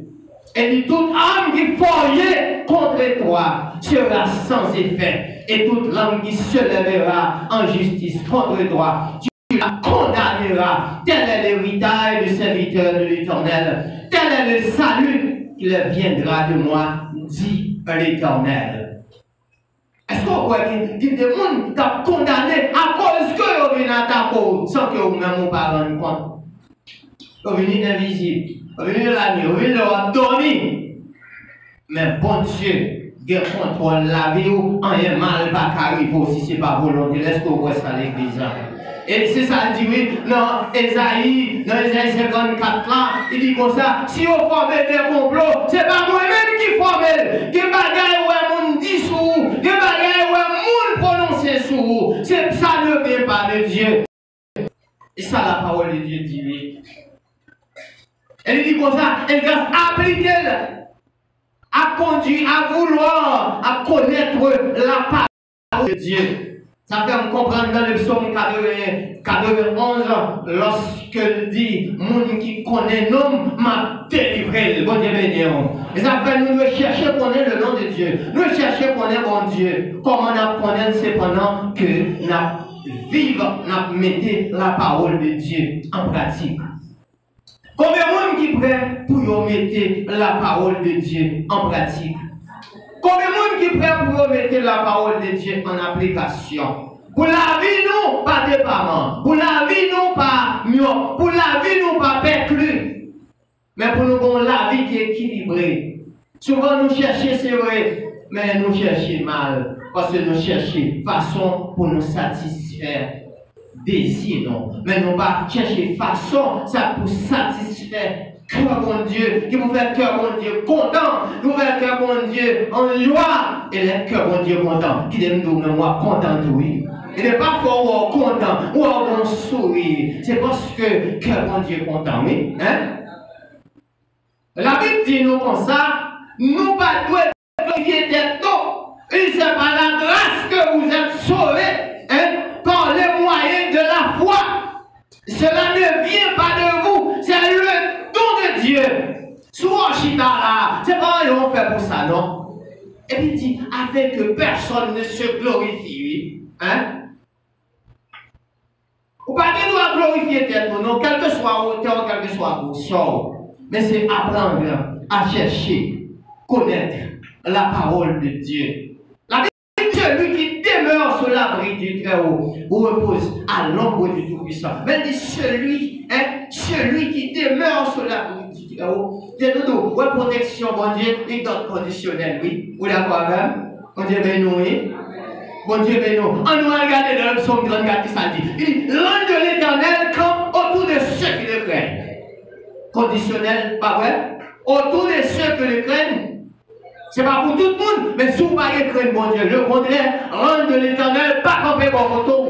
Et dit, toute âme qui forgée contre toi sera sans effet. Et toute langue qui se lèvera en justice contre toi, tu la condamneras. Tel est l'héritage du serviteur de l'Éternel. Tel est le salut qui viendra de moi, dit l'Éternel. Est-ce qu'on croit qu'il y a des gens qui sont condamnés à cause que vous venez à ta cause sans que vous-même vous ne rendre compte? Vous venez invisible, vous venez la nuit, vous venez dormir. Mais bon Dieu, il contrôle la vie ou rien mal pas arriver si ce n'est pas volonté. Est-ce que vous voyez ça à l'église? Et c'est ça, il dit oui, dans Esaïe 54 là, il dit comme ça, si vous formez des complots, ce n'est pas moi-même qui forme. Des bagailles où un monde dit sur vous, des bagailles où un monde prononce sur vous. Ça ne vient pas de Dieu. Et ça, la parole de Dieu dit oui. Elle dit comme ça, elle doit appliquer, à conduire, à vouloir, à connaître la parole de Dieu. Ça fait me comprendre dans le psaume 91, lorsque dit, moun qui connaît nom m'a délivré, bon Dieu béni. Et ça fait nous chercher à connaître le nom de Dieu. Nous chercher à connaître mon Dieu. Comment nous connaître, c'est pendant que nous vivons, nous mettons la parole de Dieu en pratique. Combien de monde qui prêt pour mettre la parole de Dieu en pratique? Combien de monde qui prêt pour mettre la parole de Dieu en application? Pour la vie, nous, pas dépendant. Pour la vie, nous, pas mieux. Pour la vie, nous, pas perclus. Mais pour nous, avons la vie qui est équilibrée. Souvent, nous cherchons, c'est vrai, mais nous cherchons mal. Parce que nous cherchons façon pour nous satisfaire. Désir, non. Mais nous pas chercher façon, ça pour satisfaire cœur mon Dieu, qui vous fait cœur mon Dieu content, nous fait cœur mon Dieu en joie, et le cœur mon Dieu content, qui aime nous, mais moi content, oui. Il n'est pas fort ou content, ou un sourire, c'est parce que cœur mon Dieu content, oui. Hein? La Bible dit nous comme ça, nous pas doit glorifier tête, non. Et c'est par la grâce que vous êtes sauvés, hein? Par les moyens de la foi. Cela ne vient pas de vous, c'est le don de Dieu. Souvent, Chita là, c'est pas on fait pour ça, non? Et puis il dit, afin que personne ne se glorifie, hein? Ou pas qu'il doit glorifier tête, non, quel que soit hauteur, quel que soit position. Mais c'est apprendre à chercher, connaître la parole de Dieu. Celui qui demeure sur l'abri du Très-Haut ou repose à l'ombre du Tout-Puissant. Mais dit celui qui demeure sur l'abri du Très-Haut, c'est nous, ouais, protection, bon Dieu, et d'autres conditionnels, oui. Vous d'accord même? Bon Dieu, ben nous, oui. Bon Dieu, ben nous. On nous a regardé dans le psaume 34 qui ça dit. Il dit, l'ange de l'Éternel campe autour de de ceux qui le craignent. Conditionnel, pas vrai? Autour de ceux qui le craignent. Ce n'est pas pour tout le monde, mais si vous ne craignez pas Dieu, le contraire, rendre de l'éternel, pas camper pour votre.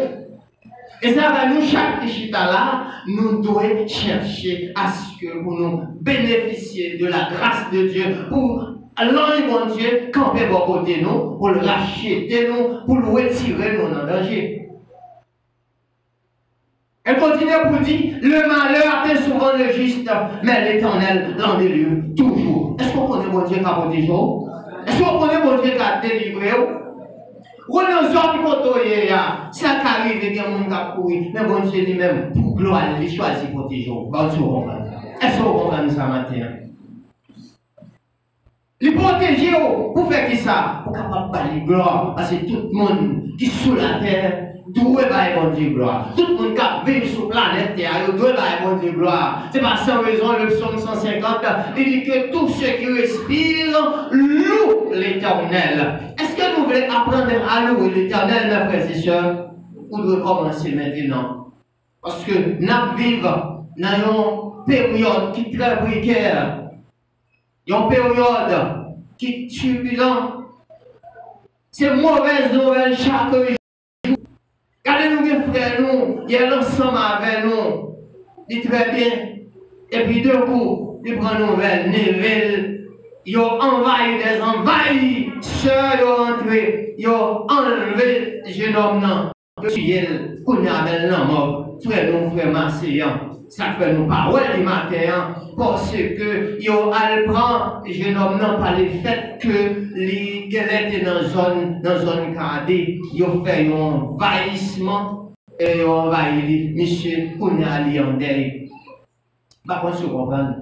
Et ça va nous, chaque chita là, nous devons chercher à ce que nous bénéficions de la grâce de Dieu pour l'ange bon Dieu camper pour côté nous, pour le racheter nous, pour le retirer nous dans le danger. Elle continue pour dire, le malheur atteint souvent le juste, mais l'éternel l'en délivre toujours. Est-ce qu'on connaît bon Dieu qui a protégé? Est-ce qu'on connaît bon Dieu qui a délivré? Ou dans les autres côtés, ça arrive, il y a des gens qui ont couru, mais bon Dieu lui-même, pour gloire, il choisit de protéger. Est-ce qu'on comprend ça matin? Les protéger, pour faire qui ça? Pour capable de parler gloire, parce que tout le monde qui est sous la terre, doit être bon Dieu gloire. Tout le monde qui vit sur la planète Terre, doit être bon Dieu gloire. C'est pas sans raison, le psaume 150, il dit que tous ceux qui respirent louent l'éternel. Est-ce que nous voulons apprendre à louer l'éternel, mes frères et sœurs? On doit commencer maintenant. Parce que nous vivons dans une période qui est très précaire. Une période qui est turbulente. C'est mauvaise nouvelle chaque jour. Regardez-nous, mes frères, nous, il y a l'ensemble avec nous. Dit très bien. Et puis, d'un coup, ils prennent nouvelle, Neville. Ils ont envahi des envahisseurs, ils ont entré, ils ont enlevé le jeune homme, non. Le ciel, qu'on y avait l'homme, frère, nous, frère Marseillan. Ça fait nous paroles du matin, parce que ils ont prendre le jeune homme, non, par le fait que les galettes étaient dans la zone cadée, ils ont fait un envahissement et ils ont envahi monsieur Kounia Liandel. Par contre, je comprends.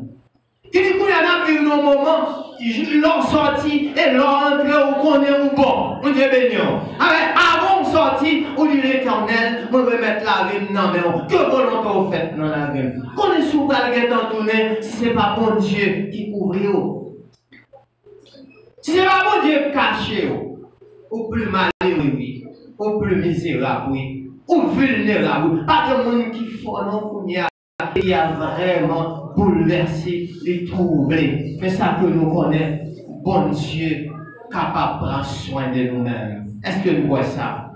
Il dit qu'on a vu nos moments, l'ont sorti et l'ont entré au connaît ou bon. On dit bénion. Avant de sortir, on dit l'éternel, on va mettre la vie dans mais que volonté vous faites dans la vie. Qu'on est sous la guette en tournée, si ce n'est pas bon Dieu qui ouvre. Si ce n'est pas bon Dieu caché, ou plus malheureux, ou plus misérable, ou vulnérable. Pas de monde qui faut non qui a vraiment bouleversé et troublé. Mais ça que nous connaissons, bon Dieu, capable de prendre soin de nous-mêmes. Est-ce que nous voyons ça?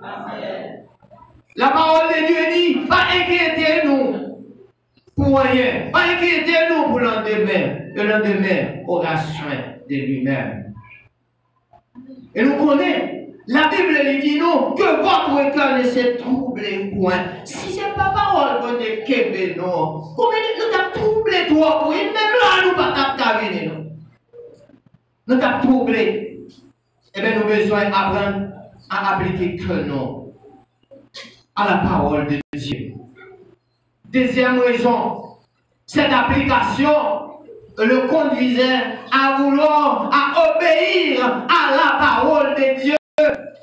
La parole de Dieu dit, pas inquiétez-nous pour rien. Pas inquiétez-nous pour le lendemain. Le lendemain aura soin de lui-même. Et nous connaissons. La Bible dit nous que votre cœur ne se trouble point. Si ce n'est pas parole de Dieu, non. Comment nous avons troublé toi, oui, même là, nous ne pouvons pas venir. Nous avons troublé. Eh bien, nous avons besoin d'apprendre à appliquer que nous à la parole de Dieu. Deuxième raison, cette application le conduisait à vouloir, à obéir à la parole de Dieu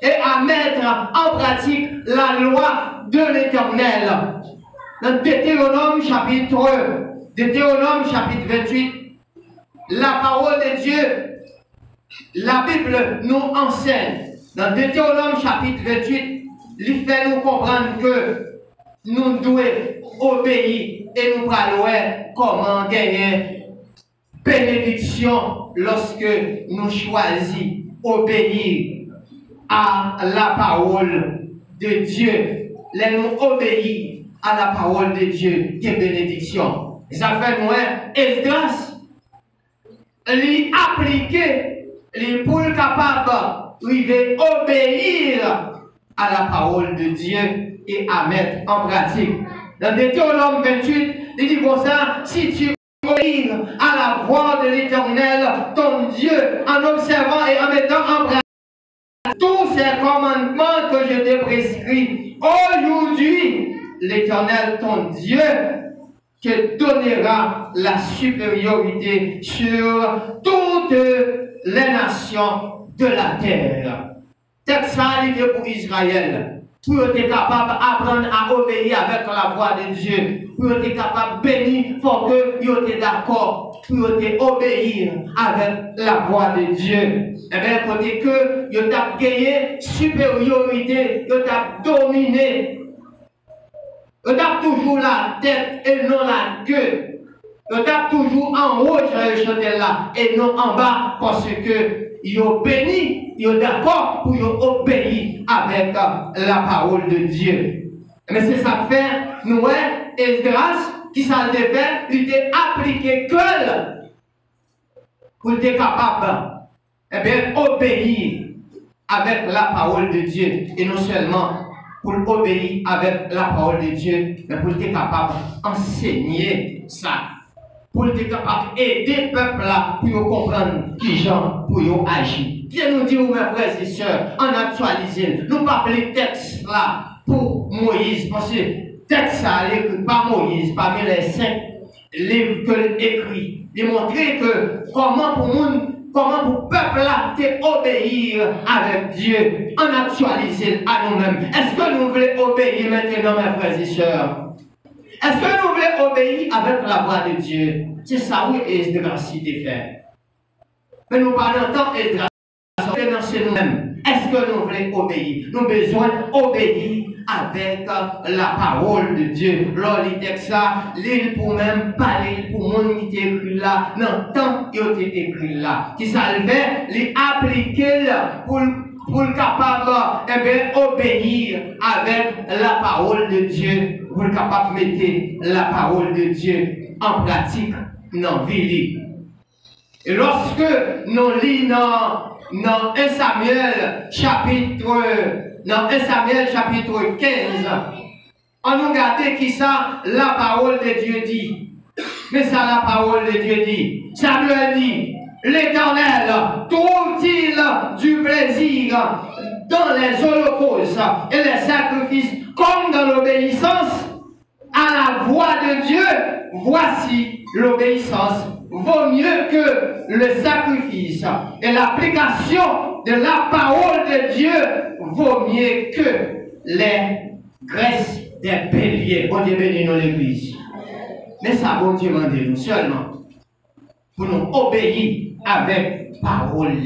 et à mettre en pratique la loi de l'Éternel. Dans Deutéronome chapitre 28, la parole de Dieu, la Bible nous enseigne. Dans Deutéronome chapitre 28, il fait nous comprendre que nous devons obéir et nous parlons comment gagner bénédiction lorsque nous choisissons obéir à la parole de Dieu. Les nous obéir à la parole de Dieu, des bénédictions. Ça fait nous Esdras, lui appliquer, lui pour capable d'obéir à la parole de Dieu et à mettre en pratique. Dans Deutéronome 28, il dit comme ça, si tu obéis à la voix de l'Éternel, ton Dieu, en observant et en mettant en pratique tous ces commandements que je t'ai prescrits, aujourd'hui, l'Éternel, ton Dieu, te donnera la supériorité sur toutes les nations de la terre. Texte pour Israël, pour être capable d'apprendre à obéir avec la voix de Dieu, pour être capable de bénir, il faut que vous soyez d'accord, pour obéir avec la voix de Dieu. Eh bien, côté que vous avez gagné supériorité, vous avez dominé On tape toujours la tête et non la queue. On tape toujours en haut, je chanter là, et non en bas, parce que ils ont béni, ils sont d'accord pour obéir avec la parole de Dieu. Mais c'est ça que fait, nous, Esdras, qui ça le fait, il était appliqué que pour être capable, eh bien, obéir avec la parole de Dieu, et non seulement pour obéir avec la parole de Dieu, mais pour être capable d'enseigner ça. Pour être capable d'aider le peuple là pour comprendre qui gens pour agir. Bien nous dire, mes frères et sœurs, en actualiser, nous pas les textes là pour Moïse, parce que texte ça écrit par Moïse, parmi les 5 livres que écrit. Il montrer que comment pour peuple là obéir avec Dieu, en actualiser à nous-mêmes. Est-ce que nous voulons obéir maintenant, mes frères et sœurs? Est-ce que nous voulons obéir avec la voix de Dieu? C'est ça, oui, Esdras de faire. Mais nous parlons tant Esdras, c'est nous-mêmes. Est-ce que nous voulons obéir? Nous avons besoin d'obéir avec la parole de Dieu. Lors du texte, ça, l'île pour même parler pour monde qui est écrit là, non, tant qu'il est écrit là. Qui ça le fait, l'appliquer pour le capable obéir avec la parole de Dieu, pour le capable de mettre la parole de Dieu en pratique dans la vie. Et lorsque nous lisons dans 1 Samuel chapitre 15, on nous regarde qui ça la parole de Dieu dit. Mais ça la parole de Dieu dit. Samuel dit, l'Éternel trouve-t-il du plaisir dans les holocaustes et les sacrifices comme dans l'obéissance à la voix de Dieu? Voici l'obéissance vaut mieux que le sacrifice et l'application de la parole de Dieu vaut mieux que les graisses des béliers. Bon Dieu bénit nous l'église. Mais ça, bon Dieu demande nous seulement pour nous obéir avec parole.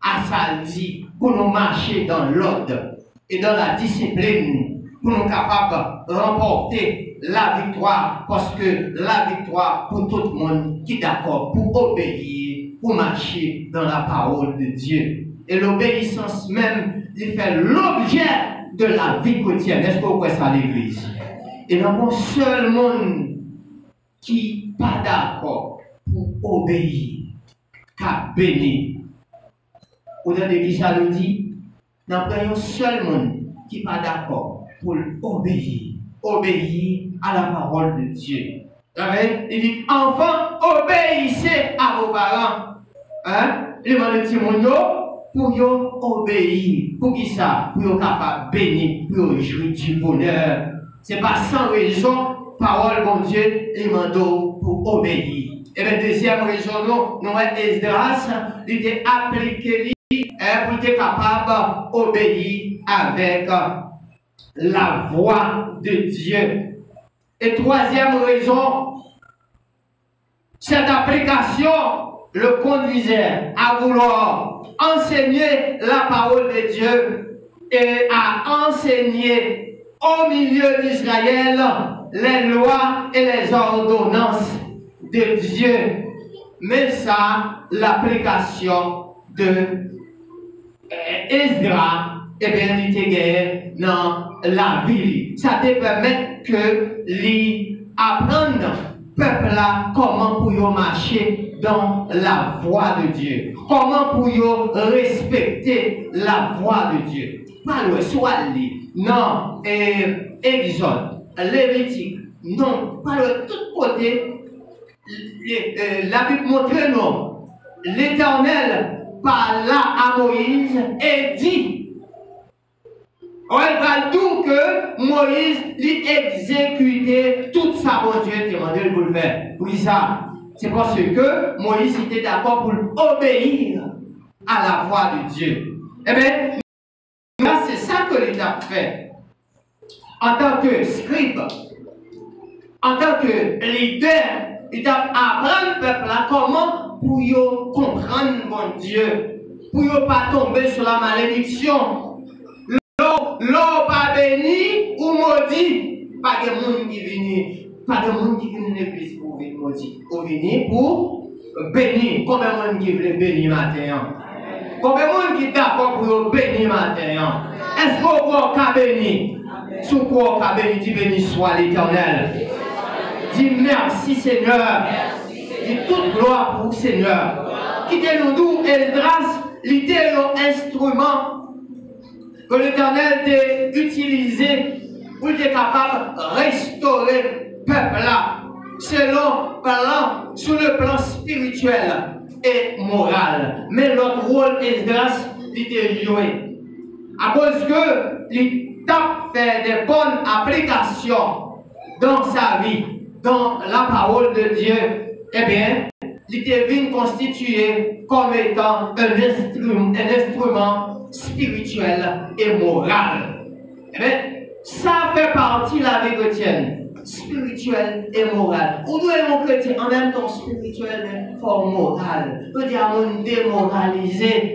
À ça dit, pour nous marcher dans l'ordre et dans la discipline, pour nous capables de remporter la victoire, parce que la victoire pour tout le monde qui est d'accord pour obéir, pour marcher dans la parole de Dieu. Et l'obéissance même, il fait l'objet de la vie quotidienne. Est-ce que vous voyez ça à l'église? Et il y a un seul monde qui n'est pas d'accord pour obéir, qu'à bénir. Vous avez dit ça nous dit? Il y a un seul monde qui n'est pas d'accord pour obéir. Obéir à la parole de Dieu. Il dit, enfants, obéissez à vos parents. Hein? Il demande le petit monde pour obéir. Pour qui ça? Pour être capable de bénir, pour jouir du bonheur. Ce n'est pas sans raison, parole bon Dieu, il demande pour obéir. Et la deuxième raison, nous avons Esdras, il était appliqué pour être capable d'obéir avec la voix de Dieu. Et troisième raison, cette application le conduisait à vouloir enseigner la parole de Dieu et à enseigner au milieu d'Israël les lois et les ordonnances de Dieu. Mais ça, l'application de Esdras, eh bien, il était gagné dans la vie. Ça te permet que apprendre peuple là comment pour marcher dans la voie de Dieu. Comment pour respecter la voie de Dieu. Pas le soit non, Exode, Lévitique, non, pas le tout côté. La Bible montre non. L'Éternel parla à Moïse et dit. On va dire que Moïse lui exécutait tout ça, bon Dieu, demandé pour le faire. Oui, ça, c'est parce que Moïse était d'accord pour obéir à la voix de Dieu. Eh bien, là, c'est ça que l'État fait. En tant que scribe, en tant que leader, il a apprendre le peuple là comment pour comprendre mon Dieu, pour ne pas tomber sur la malédiction. L'eau pas béni ou maudit. Pas de monde qui vient, pas de monde qui vient à l'église pour venir maudire. Pour venir pour bénir. Combien de monde qui veut bénir matin? Combien de monde qui est d'accord pour bénir matin? Est-ce qu'on peut bénir? Sous quoi on peut bénir? Dis béni soit l'Éternel. Dis merci Seigneur. Dis toute gloire pour le Seigneur. Quittez-nous d'où Esdras, l'était un instrument que l'Éternel a utilisé pour être capable de restaurer le peuple là, sur le plan spirituel et moral. Mais notre rôle Esdras, il était joué. À cause que l'État fait des bonnes applications dans sa vie, dans la parole de Dieu, eh bien, il était constitué comme étant un instrument spirituel et moral. Eh bien, ça fait partie de la vie chrétienne, spirituelle et morale. Ou nous sommes chrétiens en même temps spirituel et fort moral. Nous sommes démoralisés.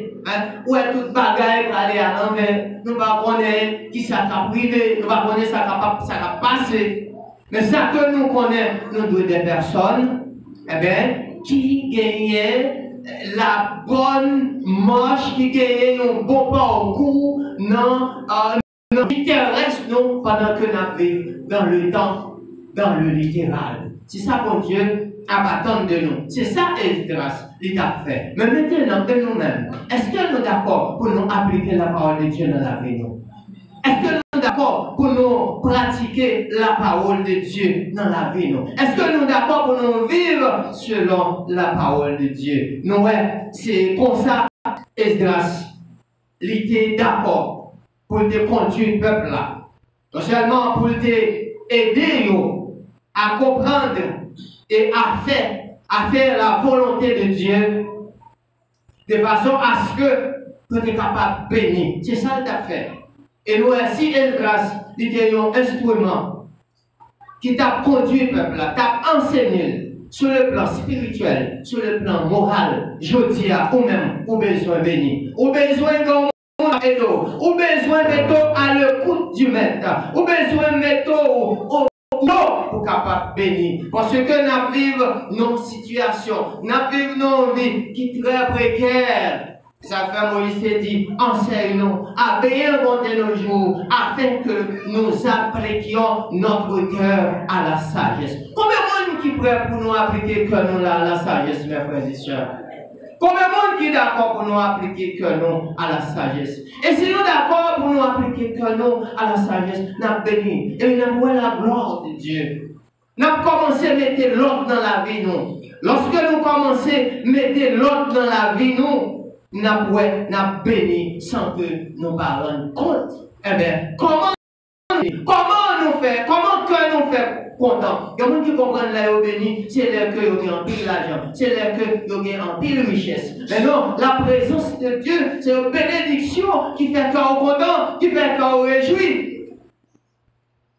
Où est toute bagaille pour aller à l'envers? Nous ne connaissons pas qui ça a privé, nous ne connaissons pas ça a passé. Mais ça que nous connaissons, nous devons des personnes eh bien, qui gagnent la bonne marche, qui gagnent un bon parcours, nous intéressent nous pendant que nous vivons dans le temps, dans le littéral. C'est ça que Dieu attend de nous. C'est ça Esdras a fait. Mais maintenant, de nous-mêmes, est-ce que nous sommes d'accord pour nous appliquer la parole de Dieu dans la vie? Est-ce que nous sommes d'accord pour nous pratiquer la parole de Dieu dans la vie? Est-ce que nous sommes d'accord pour nous vivre selon la parole de Dieu? Nous, c'est comme ça, Esdras, il était d'accord pour te conduire le peuple là. Non seulement pour t'aider à comprendre et à faire la volonté de Dieu de façon à ce que tu sois capable de bénir. C'est ça que tu as fait. Et nous, si Esdras était un instrument qui t'a conduit le peuple, t'a enseigné sur le plan spirituel, sur le plan moral, je dis à vous-même, vous besoin de bénir. Vous besoin de monde et d'eau. Vous besoin de mettre à l'écoute du maître. Vous besoin de mettre au pour capable bénir. Parce que nous vivons nos situations, nous vivons nos vies qui sont très précaires. Ça fait Moïse dit, enseigne-nous à bien compter nos jours, afin que nous appliquions notre cœur à la sagesse. Combien de monde qui est prêt pour nous appliquer que nous à la sagesse, mes frères et sœurs? Combien de monde qui est d'accord pour nous appliquer que nous à la sagesse? Et si nous sommes d'accord pour nous appliquer que nous à la sagesse, nous avons béni et nous avons la gloire de Dieu. Nous avons commencé à mettre l'ordre dans la vie, nous. Lorsque nous commençons à mettre l'ordre dans la vie, nous avons béni sans que nous ne rendions compte. Eh bien, comment nous faire? Comment que nous faisons content? Il y a des gens qui comprennent là, béni, c'est là que vous avez en pile l'argent, c'est là que vous avez en pile richesse. Mais non, la présence de Dieu, c'est une bénédiction qui fait qu'on est content, qui fait qu'on réjouit.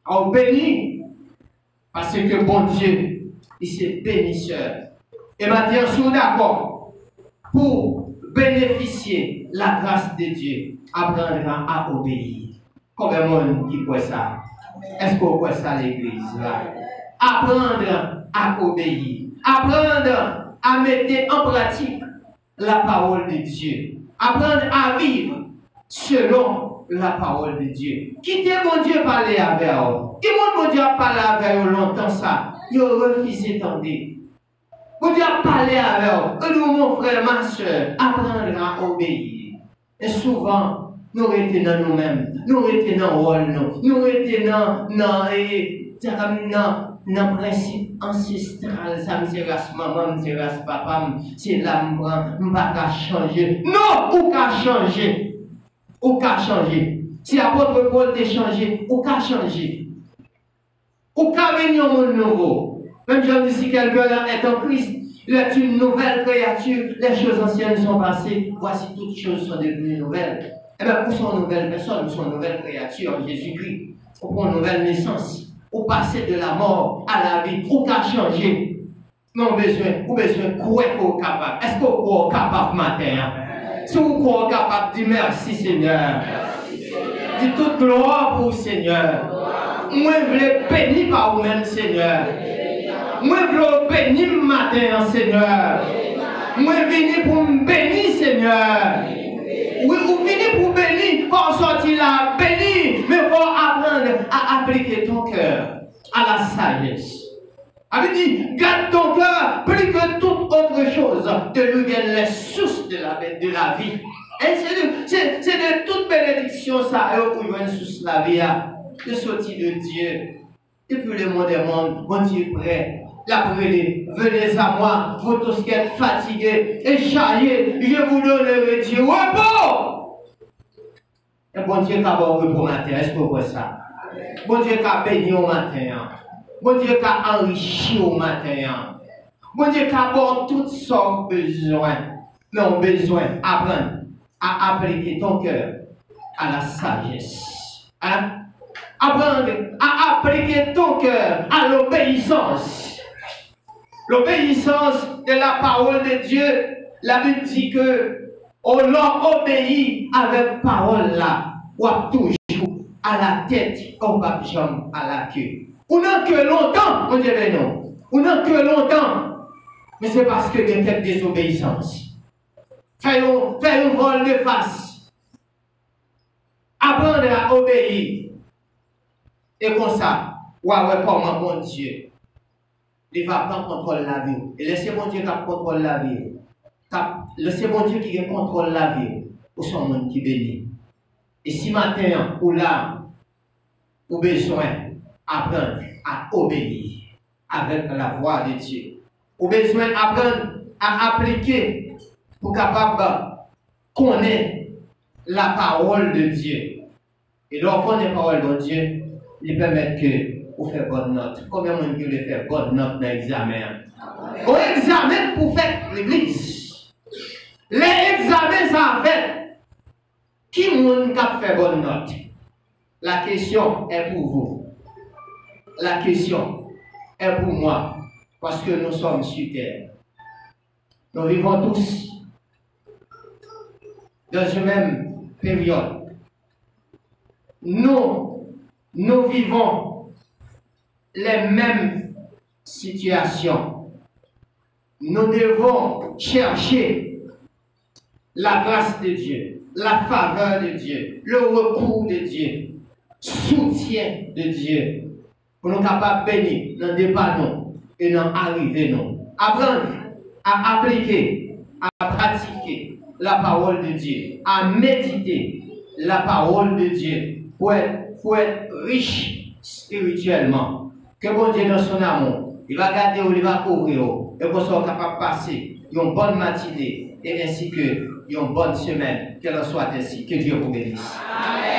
On bénit. Parce que bon Dieu, il s'est bénisseur. Et maintenant, je suis d'accord pour bénéficier la grâce de Dieu, apprendre à obéir. Combien de monde qui croit ça? Est-ce qu'on croit ça à l'église là? Apprendre à obéir. Apprendre à mettre en pratique la parole de Dieu. Apprendre à vivre selon la parole de Dieu. Quittez mon Dieu parler avec vous. Qui mon Dieu a parlé avec vous longtemps ça? Il a refusé d'entendre. Mon Dieu a parlé avec vous. Nous, mon frère, ma soeur, apprendre à obéir. Et souvent, nous étions dans nous-mêmes, nous étions dans le rôle, nous étions dans le principe ancestral. Ça me dit maman, me dit papa, c'est là, je ne vais pas changer. Non, ou qu'à changer. Ou qu'à changer. Si l'apôtre Paul t'a changé, ou qu'à changer. Ou qu'à venir au monde nouveau. Même je dis si quelqu'un est en Christ, il est une nouvelle créature, les choses anciennes sont passées, voici toutes choses sont devenues nouvelles. Eh bien, où sont nouvelles personnes, où sont nouvelles créatures en Jésus-Christ? Où sont nouvelle naissance? Où passer de la mort à la vie? Où qu'à changer? Non, besoin de croire qu'on est capable. Est-ce qu'on est capable matin? Si vous êtes capable, dis merci Seigneur. Dis toute gloire pour le Seigneur. Moi, je veux bénir par vous-même, Seigneur. Moi, je veux bénir matin, Seigneur. Moi, je viens pour me bénir, Seigneur. Oui, vous venez pour bénir, pour sortir là, bénir, mais pour apprendre à appliquer ton cœur à la sagesse. Avait dit, garde ton cœur plus que toute autre chose, de lui viennent les sources de la vie. Et c'est de toute bénédiction ça, où vient source de la vie, de sortir de Dieu. Depuis le monde des mondes, bon Dieu est prêt. La brûlée, venez à moi, vous tous qui êtes fatigués et chargés, je vous donnerai Dieu repos. Et bon Dieu qui a bon repos matin, est-ce que vous voyez ça? Bon Dieu qui a béni au matin. Bon Dieu qui a enrichi au matin. Bon Dieu qui a bon toutes sortes de besoins. Non, besoin apprendre à appliquer ton cœur à la sagesse. Hein? Apprendre à appliquer ton cœur à l'obéissance. L'obéissance de la parole de Dieu, la Bible dit que on leur obéit avec parole là, ou toujours à la tête, comme pas jambe à la queue. Ou non que longtemps, on dirait non. Ou non que longtemps, mais c'est parce que il y a quelques désobéissances. Faire un vol de face. Apprendre à obéir. Et comme ça, ouais, comment mon Dieu. Il va prendre contrôle de la vie. Et laissez mon Dieu qui contrôle la vie. Laissez mon Dieu qui contrôle la vie. Pour son monde qui bénit. Et si matin, ou là, ou besoin apprendre à obéir avec la voix de Dieu. Ou besoin apprendre à appliquer pour capable connaître la parole de Dieu. Et lorsqu'on connaît la parole de Dieu, il permet que vous faites bonne note. Combien de monde qui veut faire bonne note dans l'examen? Au examen pour faire l'église. Les examens ça fait. Qui monde qui a fait bonne note? La question est pour vous. La question est pour moi. Parce que nous sommes sur terre. Nous vivons tous dans une même période. Nous vivons les mêmes situations. Nous devons chercher la grâce de Dieu, la faveur de Dieu, le recours de Dieu, soutien de Dieu, pour nous capables de bénir, nous dépanner et nous arriver. Apprendre à appliquer, à pratiquer la parole de Dieu, à méditer la parole de Dieu pour être riche spirituellement. Que bon Dieu dans son amour, il va garder ou il va couvrir et qu'on soit capable de passer une bonne matinée et ainsi que une bonne semaine. Qu'elle en soit ainsi. Que Dieu vous bénisse. Amen.